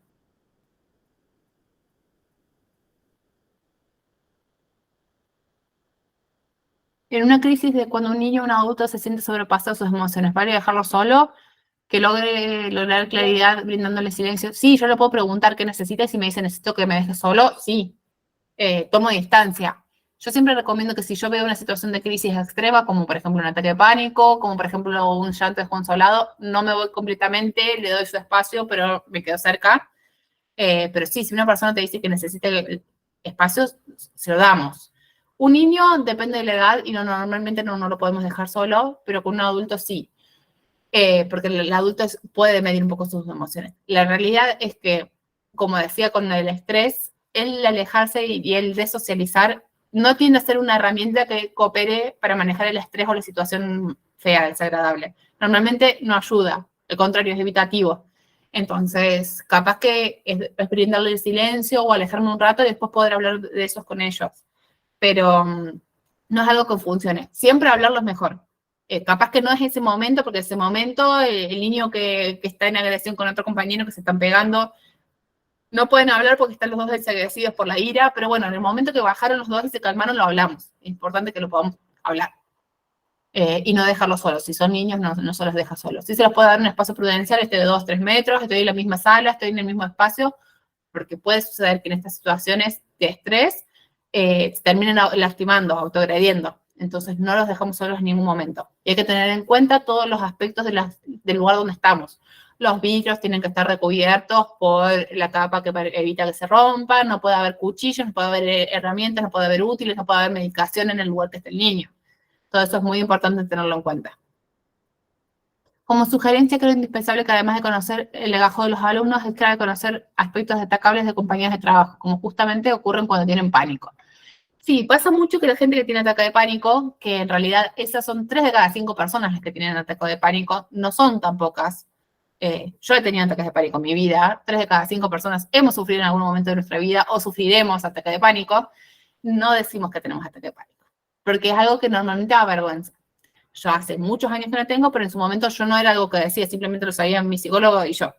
En una crisis de cuando un niño o un adulto se siente sobrepasado sus emociones, ¿vale dejarlo solo? Que logre lograr claridad brindándole silencio. Sí, yo le puedo preguntar qué necesita y si me dice necesito que me deje solo, sí. Tomo distancia. Yo siempre recomiendo que si yo veo una situación de crisis extrema, como por ejemplo un ataque de pánico, como por ejemplo un llanto desconsolado, no me voy completamente, le doy su espacio, pero me quedo cerca. Pero sí, si una persona te dice que necesita espacios, se lo damos. Un niño depende de la edad y normalmente no lo podemos dejar solo, pero con un adulto sí. Porque el adulto puede medir un poco sus emociones. La realidad es que, como decía con el estrés, el alejarse y el desocializar no tiende a ser una herramienta que coopere para manejar el estrés o la situación fea, desagradable. Normalmente no ayuda, al contrario, es evitativo. Entonces, capaz que es brindarle el silencio o alejarme un rato y después poder hablar de eso con ellos. Pero no es algo que funcione. Siempre hablarlo es mejor. Capaz que no es ese momento, porque ese momento el niño que está en agresión con otro compañero que se están pegando, no pueden hablar porque están los dos desagresidos por la ira, pero bueno, en el momento que bajaron los dos y se calmaron, lo hablamos. Es importante que lo podamos hablar. Y no dejarlos solos. Si son niños, no se los deja solos. Sí se los puede dar un espacio prudencial, de 2-3 metros, estoy en la misma sala, estoy en el mismo espacio, porque puede suceder que en estas situaciones de estrés se terminen lastimando, autoagrediendo. Entonces no los dejamos solos en ningún momento. Y hay que tener en cuenta todos los aspectos del lugar donde estamos. Los vidrios tienen que estar recubiertos por la capa que evita que se rompan, no puede haber cuchillos, no puede haber herramientas, no puede haber útiles, no puede haber medicación en el lugar que esté el niño. Todo eso es muy importante tenerlo en cuenta. Como sugerencia, creo indispensable que además de conocer el legajo de los alumnos, es clave conocer aspectos destacables de compañías de trabajo, como justamente ocurren cuando tienen pánico. Sí, pasa mucho que la gente que tiene ataque de pánico, que en realidad esas son 3 de cada 5 personas las que tienen ataque de pánico, no son tan pocas. Yo he tenido ataques de pánico en mi vida, 3 de cada 5 personas hemos sufrido en algún momento de nuestra vida o sufriremos ataque de pánico. No decimos que tenemos ataque de pánico, porque es algo que normalmente avergüenza. Yo hace muchos años que no tengo, pero en su momento yo no era algo que decía, simplemente lo sabía mi psicólogo y yo.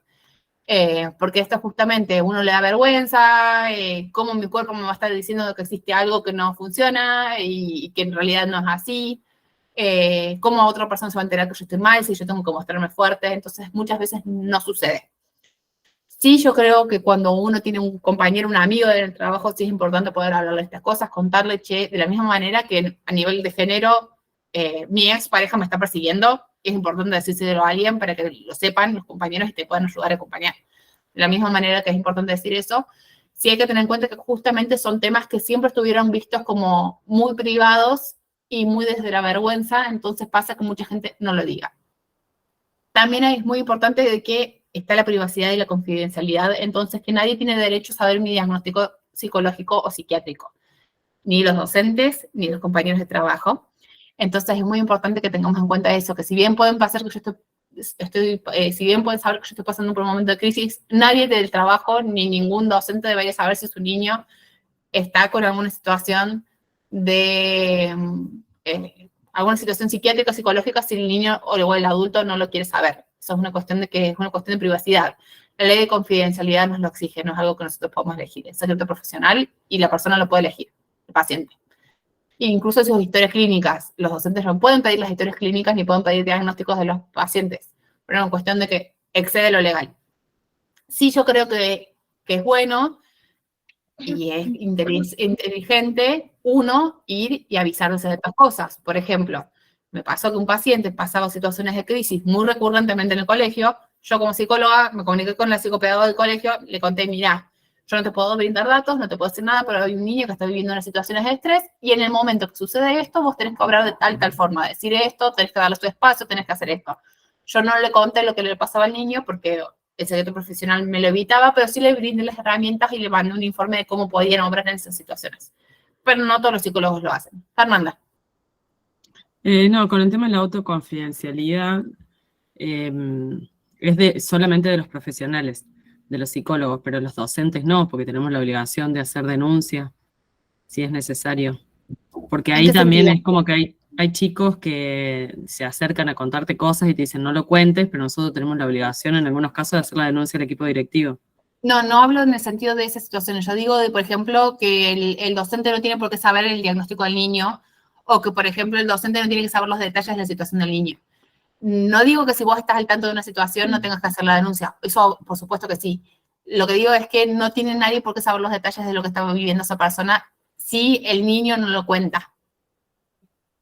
Porque esto justamente uno le da vergüenza, cómo mi cuerpo me va a estar diciendo que existe algo que no funciona y que en realidad no es así, cómo otra persona se va a enterar que yo estoy mal si yo tengo que mostrarme fuerte, entonces muchas veces no sucede. Sí, yo creo que cuando uno tiene un compañero, un amigo del trabajo, sí es importante poder hablarle de estas cosas, contarle, che, de la misma manera que a nivel de género, mi ex pareja me está persiguiendo, es importante decírselo a alguien para que lo sepan los compañeros y te puedan ayudar a acompañar. De la misma manera que es importante decir eso, sí hay que tener en cuenta que justamente son temas que siempre estuvieron vistos como muy privados y muy desde la vergüenza, entonces pasa que mucha gente no lo diga. También es muy importante de que está la privacidad y la confidencialidad, entonces que nadie tiene derecho a saber mi diagnóstico psicológico o psiquiátrico, ni los docentes, ni los compañeros de trabajo. Entonces es muy importante que tengamos en cuenta eso, que si bien pueden pasar que yo si bien pueden saber que yo estoy pasando por un momento de crisis, nadie del trabajo ni ningún docente debería saber si su niño está con alguna situación de alguna situación psiquiátrica, psicológica, si el niño o el adulto no lo quiere saber. Eso es una cuestión de que es una cuestión de privacidad. La ley de confidencialidad nos lo exige, no es algo que nosotros podemos elegir. Es secreto profesional y la persona lo puede elegir, el paciente. E incluso sus historias clínicas. Los docentes no pueden pedir las historias clínicas ni pueden pedir diagnósticos de los pacientes. Pero es una cuestión de que excede lo legal. Sí, yo creo que es bueno y es inteligente, uno, ir y avisar de ciertas cosas. Por ejemplo, me pasó que un paciente pasaba situaciones de crisis muy recurrentemente en el colegio. Yo como psicóloga me comuniqué con la psicopedagoga del colegio, le conté, mirá, yo no te puedo brindar datos, no te puedo decir nada, pero hay un niño que está viviendo unas situaciones de estrés y en el momento que sucede esto, vos tenés que obrar de tal forma, decir esto, tenés que darle su espacio, tenés que hacer esto. Yo no le conté lo que le pasaba al niño porque el secreto profesional me lo evitaba, pero sí le brindé las herramientas y le mandé un informe de cómo podían obrar en esas situaciones. Pero no todos los psicólogos lo hacen. Fernanda. No, con el tema de la autoconfidencialidad, es solamente de los profesionales, de los psicólogos, pero los docentes no, porque tenemos la obligación de hacer denuncia, si es necesario. Porque ahí también es como que hay chicos que se acercan a contarte cosas y te dicen no lo cuentes, pero nosotros tenemos la obligación en algunos casos de hacer la denuncia al equipo directivo. No hablo en el sentido de esas situaciones. Yo digo, por ejemplo, que el docente no tiene por qué saber el diagnóstico del niño, o que, por ejemplo, el docente no tiene que saber los detalles de la situación del niño. No digo que si vos estás al tanto de una situación no tengas que hacer la denuncia. Eso, por supuesto que sí. Lo que digo es que no tiene nadie por qué saber los detalles de lo que está viviendo esa persona si el niño no lo cuenta.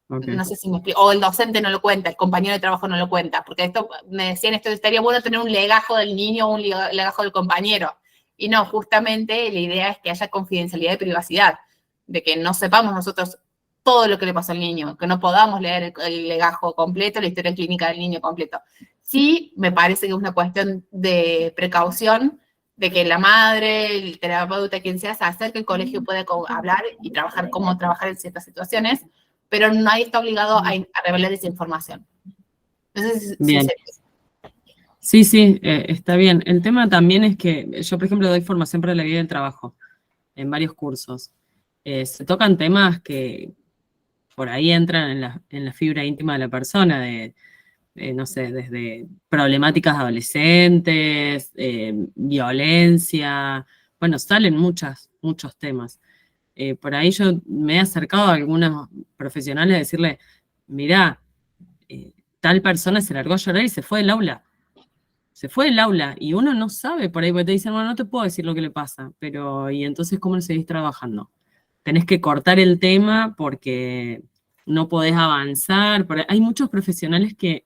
Okay. No sé si me explico. O el docente no lo cuenta, el compañero de trabajo no lo cuenta. Porque esto, me decían, esto estaría bueno tener un legajo del niño o un legajo del compañero. Y no, justamente la idea es que haya confidencialidad y privacidad. De que no sepamos nosotros todo lo que le pasó al niño, que no podamos leer el legajo completo, la historia clínica del niño completo. Sí, me parece que es una cuestión de precaución, de que la madre, el terapeuta, quien sea, se acerque al colegio, puede hablar y trabajar cómo trabajar en ciertas situaciones, pero nadie está obligado a revelar esa información. Entonces, bien. Sí, está bien. El tema también es que yo, por ejemplo, doy formación para la vida del trabajo en varios cursos. Se tocan temas que por ahí entran en la fibra íntima de la persona, no sé, desde problemáticas adolescentes, violencia, bueno, salen muchos temas. Por ahí yo me he acercado a algunos profesionales a decirle, mirá, tal persona se largó a llorar y se fue del aula. Se fue del aula y uno no sabe por ahí, porque te dicen, bueno, no te puedo decir lo que le pasa, pero ¿y entonces cómo lo seguís trabajando? Tenés que cortar el tema porque no podés avanzar. Hay muchos profesionales que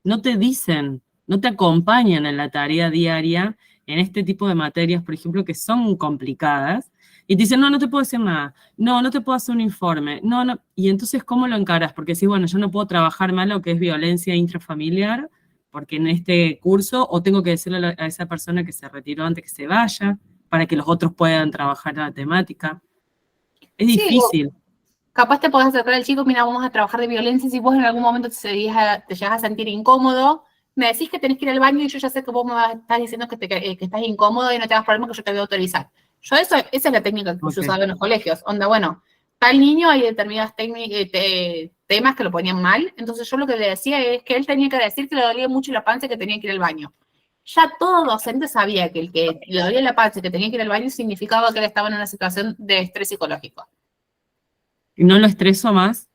no te dicen, no te acompañan en la tarea diaria en este tipo de materias, por ejemplo, que son complicadas, y te dicen, no te puedo decir nada, no te puedo hacer un informe, no, y entonces, ¿cómo lo encaras? Porque si, bueno, yo no puedo trabajar mal lo que es violencia intrafamiliar, porque en este curso, o tengo que decirle a esa persona que se retiró antes que se vaya, para que los otros puedan trabajar la temática. Es difícil. Capaz te podés acercar al chico, mira, vamos a trabajar de violencia, si vos en algún momento te llegas a sentir incómodo, me decís que tenés que ir al baño y yo ya sé que vos me estás diciendo que estás incómodo y no te hagas problema que yo te voy a autorizar. Esa es la técnica que yo usaba en los colegios. Onda, bueno, tal niño hay determinadas temas que lo ponían mal, entonces yo lo que le decía es que él tenía que decir que le dolía mucho la panza y que tenía que ir al baño. Ya todo docente sabía que el que le dolía la panza y que tenía que ir al baño significaba que él estaba en una situación de estrés psicológico. ¿Y no lo estreso más?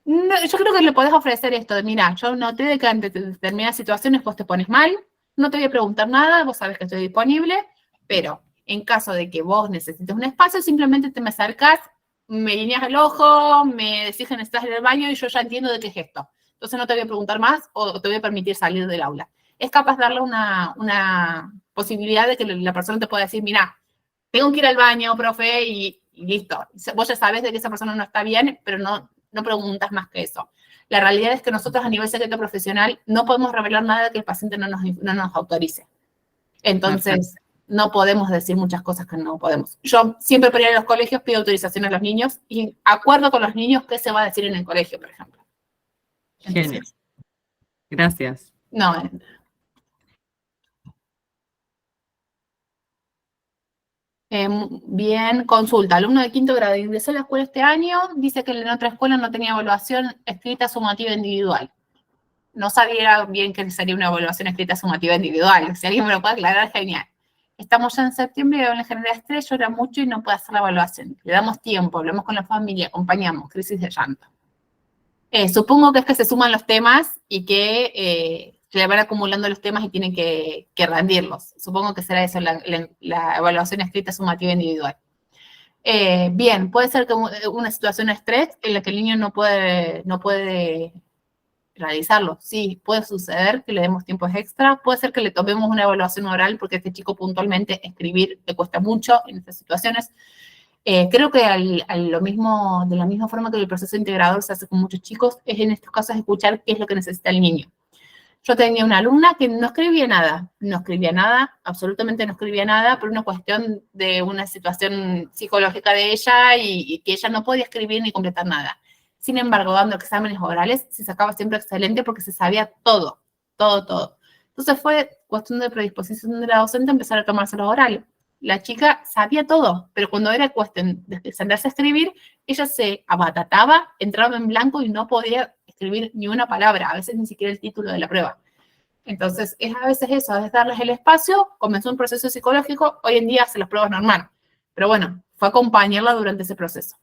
No, yo creo que le podés ofrecer esto de, mira, yo noté de que ante determinadas situaciones vos te pones mal, no te voy a preguntar nada, vos sabés que estoy disponible, pero en caso de que vos necesites un espacio, simplemente te me acercás, me guiñas el ojo, me decís que necesitas ir al baño y yo ya entiendo de qué es esto. Entonces no te voy a preguntar más o te voy a permitir salir del aula. Es capaz de darle una posibilidad de que la persona te pueda decir, mira, tengo que ir al baño, profe, y listo. Vos ya sabés de que esa persona no está bien, pero no preguntas más que eso. La realidad es que nosotros a nivel secreto profesional no podemos revelar nada que el paciente no nos autorice. Entonces, no podemos decir muchas cosas que no podemos. Yo siempre para ir a los colegios pido autorización a los niños y acuerdo con los niños qué se va a decir en el colegio, por ejemplo. Genial. Gracias. No, bien, consulta. Alumno de quinto grado ingresó a la escuela este año, dice que en otra escuela no tenía evaluación escrita sumativa individual. no sabía bien qué sería una evaluación escrita sumativa individual. Si alguien me lo puede aclarar, genial. Estamos ya en septiembre y le genera estrés, llora mucho y no puede hacer la evaluación. Le damos tiempo, hablamos con la familia, acompañamos, crisis de llanto. Supongo que es que se suman los temas y que se le van acumulando los temas y tienen que rendirlos. Supongo que será eso, la evaluación escrita sumativa individual. Bien, puede ser que una situación de estrés en la que el niño no puede realizarlo. Sí, puede suceder que le demos tiempos extra, puede ser que le tomemos una evaluación oral porque a este chico puntualmente escribir le cuesta mucho en estas situaciones. Creo que de la misma forma que el proceso integrador se hace con muchos chicos, es en estos casos escuchar qué es lo que necesita el niño. Yo tenía una alumna que no escribía nada, absolutamente no escribía nada, por una cuestión de una situación psicológica de ella y que ella no podía escribir ni completar nada. Sin embargo, dando exámenes orales, se sacaba siempre excelente porque se sabía todo. Entonces fue cuestión de predisposición de la docente empezar a tomarse los orales. La chica sabía todo, pero cuando era cuestión de sentarse a escribir, ella se abatataba, entraba en blanco y no podía escribir ni una palabra, a veces ni siquiera el título de la prueba. Entonces, es a veces eso, es darles el espacio, comenzó un proceso psicológico, hoy en día hace las pruebas normal. Pero bueno, fue acompañarla durante ese proceso.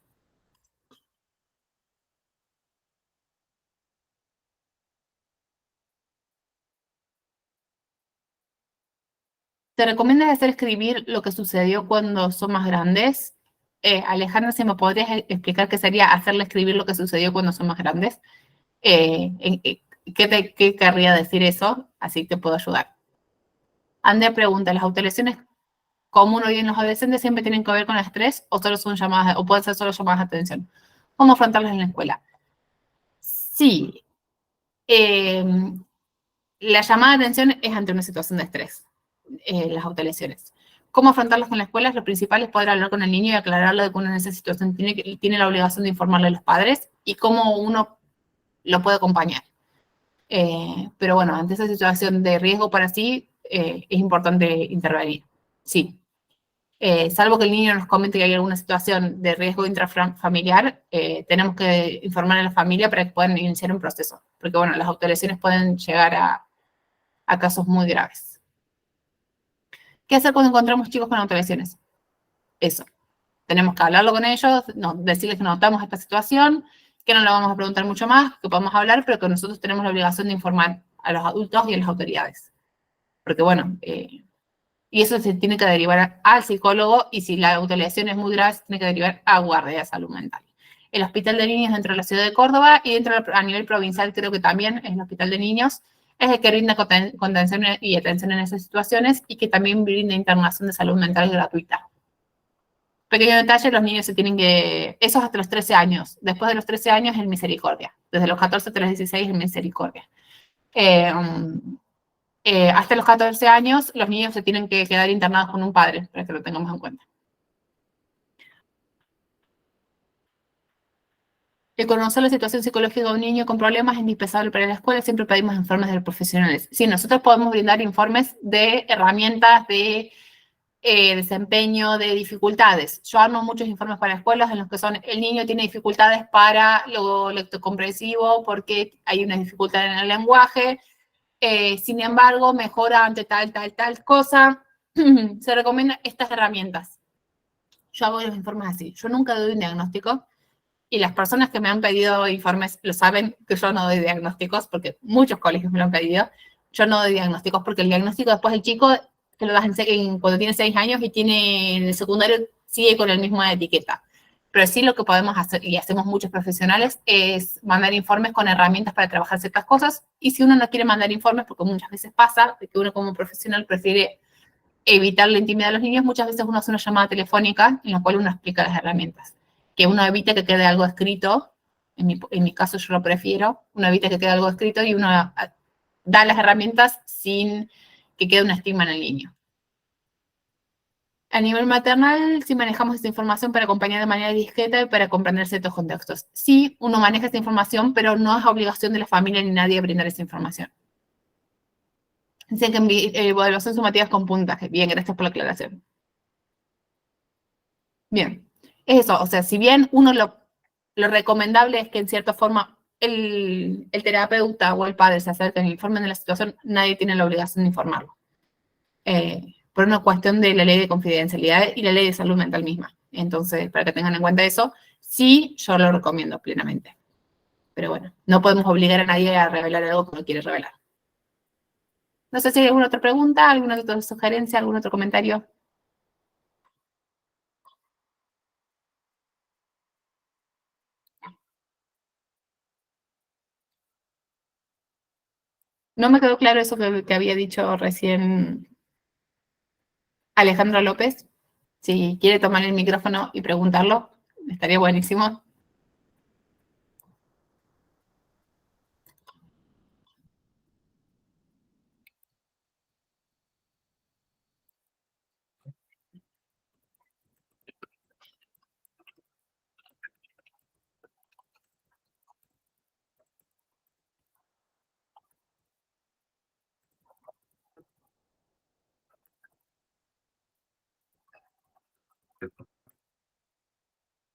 ¿Te recomiendas hacer escribir lo que sucedió cuando son más grandes? Alejandra, si me podrías explicar qué sería hacerle escribir lo que sucedió cuando son más grandes. ¿Qué querría decir eso? Así te puedo ayudar. Andrea pregunta, ¿las autolesiones comunes hoy en los adolescentes siempre tienen que ver con el estrés o solo son llamadas, o pueden ser solo llamadas de atención? ¿Cómo afrontarlas en la escuela? Sí. La llamada de atención es ante una situación de estrés, las autolesiones. ¿Cómo afrontarlas en la escuela? Lo principal es poder hablar con el niño y aclararle de que uno en esa situación tiene la obligación de informarle a los padres y cómo uno lo puede acompañar. Pero bueno, ante esa situación de riesgo para sí, es importante intervenir. Sí. Salvo que el niño nos comente que hay alguna situación de riesgo intrafamiliar, tenemos que informar a la familia para que puedan iniciar un proceso. Porque bueno, las autolesiones pueden llegar a casos muy graves. ¿Qué hacer cuando encontramos chicos con autolesiones? Eso. Tenemos que hablarlo con ellos, decirles que notamos esta situación, que no le vamos a preguntar mucho más, que podemos hablar, pero que nosotros tenemos la obligación de informar a los adultos y a las autoridades. Porque bueno, y eso se tiene que derivar al psicólogo, y si la autolesión es muy grave, se tiene que derivar a guardia de salud mental. El Hospital de Niños dentro de la ciudad de Córdoba y a nivel provincial creo que también es el Hospital de Niños, es el que brinda contención y atención en esas situaciones y que también brinda internación de salud mental gratuita. Pequeño detalle, los niños se tienen que... Eso es hasta los 13 años. Después de los 13 años es misericordia. Desde los 14 hasta los 16 es misericordia. Hasta los 14 años los niños se tienen que quedar internados con un padre, para que lo tengamos en cuenta. Conocer la situación psicológica de un niño con problemas es indispensable para la escuela. Siempre pedimos informes de los profesionales. Sí, nosotros podemos brindar informes de herramientas, de desempeño, de dificultades. Yo armo muchos informes para escuelas en los que son, el niño tiene dificultades para lo lectocomprensivo porque hay una dificultad en el lenguaje, sin embargo, mejora ante tal cosa. Se recomiendan estas herramientas. Yo hago los informes así. Yo nunca doy un diagnóstico, y las personas que me han pedido informes lo saben que yo no doy diagnósticos, porque muchos colegios me lo han pedido. Yo no doy diagnósticos porque el diagnóstico después el chico que lo das cuando tiene 6 años y tiene en el secundario sigue con la misma etiqueta. Pero sí lo que podemos hacer, y hacemos muchos profesionales, es mandar informes con herramientas para trabajar ciertas cosas. Y si uno no quiere mandar informes, porque muchas veces pasa que uno como profesional prefiere evitar la intimidad de los niños, muchas veces uno hace una llamada telefónica en la cual uno explica las herramientas. Que uno evite que quede algo escrito, en mi caso yo lo prefiero, uno evita que quede algo escrito y uno da las herramientas sin que quede un estigma en el niño. A nivel maternal, sí manejamos esta información para acompañar de manera discreta y para comprender ciertos contextos. Sí, uno maneja esta información, pero no es obligación de la familia ni nadie brindar esa información. Dicen que evaluación sumativas con puntaje. Bien, gracias por la aclaración. Bien. Eso, o sea, si bien uno lo recomendable es que en cierta forma el terapeuta o el padre se acerquen e informen de la situación, nadie tiene la obligación de informarlo. Por una cuestión de la ley de confidencialidad y la ley de salud mental misma. Entonces, para que tengan en cuenta eso, sí, yo lo recomiendo plenamente. Pero bueno, no podemos obligar a nadie a revelar algo que no quiere revelar. No sé si hay alguna otra pregunta, alguna otra sugerencia, algún otro comentario. No me quedó claro eso que había dicho recién Alejandro López. Si quiere tomar el micrófono y preguntarlo, estaría buenísimo.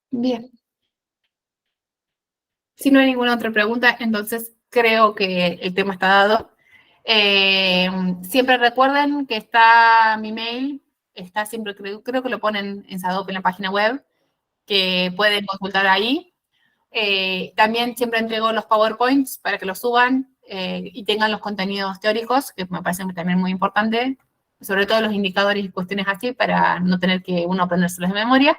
Bien. Si no hay ninguna otra pregunta, entonces creo que el tema está dado. Siempre recuerden que está mi mail, está siempre, creo que lo ponen en Sadop en la página web, que pueden consultar ahí. También siempre entrego los PowerPoints para que los suban y tengan los contenidos teóricos, que me parecen también muy importante, sobre todo los indicadores y cuestiones así, para no tener que uno aprendérselos de memoria.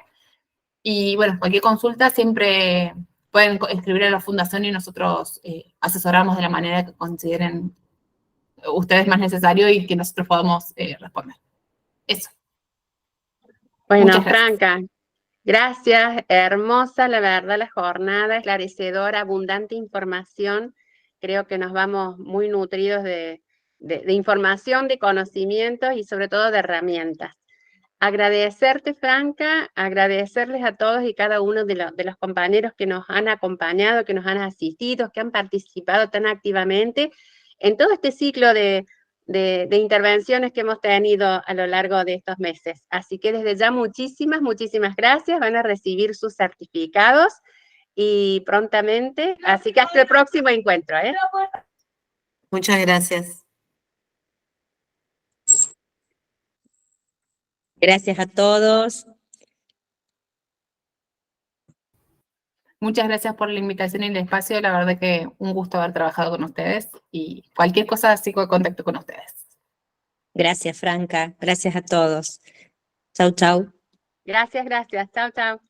Y bueno, cualquier consulta siempre pueden escribir a la fundación y nosotros asesoramos de la manera que consideren ustedes más necesario y que nosotros podamos responder. Eso. Bueno, Muchas gracias. Franca, gracias. Hermosa, la verdad, la jornada, esclarecedora, abundante información. Creo que nos vamos muy nutridos de información, de conocimientos y sobre todo de herramientas. Agradecerte, Franca, agradecerles a todos y cada uno de los compañeros que nos han acompañado, que nos han asistido, que han participado tan activamente en todo este ciclo de intervenciones que hemos tenido a lo largo de estos meses. Así que desde ya muchísimas, muchísimas gracias. Van a recibir sus certificados y prontamente. Así que hasta el próximo encuentro. Muchas gracias. Gracias a todos. Muchas gracias por la invitación y el espacio. La verdad que un gusto haber trabajado con ustedes y cualquier cosa sigo en contacto con ustedes. Gracias, Franca. Gracias a todos. Chau, chau. Gracias, gracias. Chao, chao.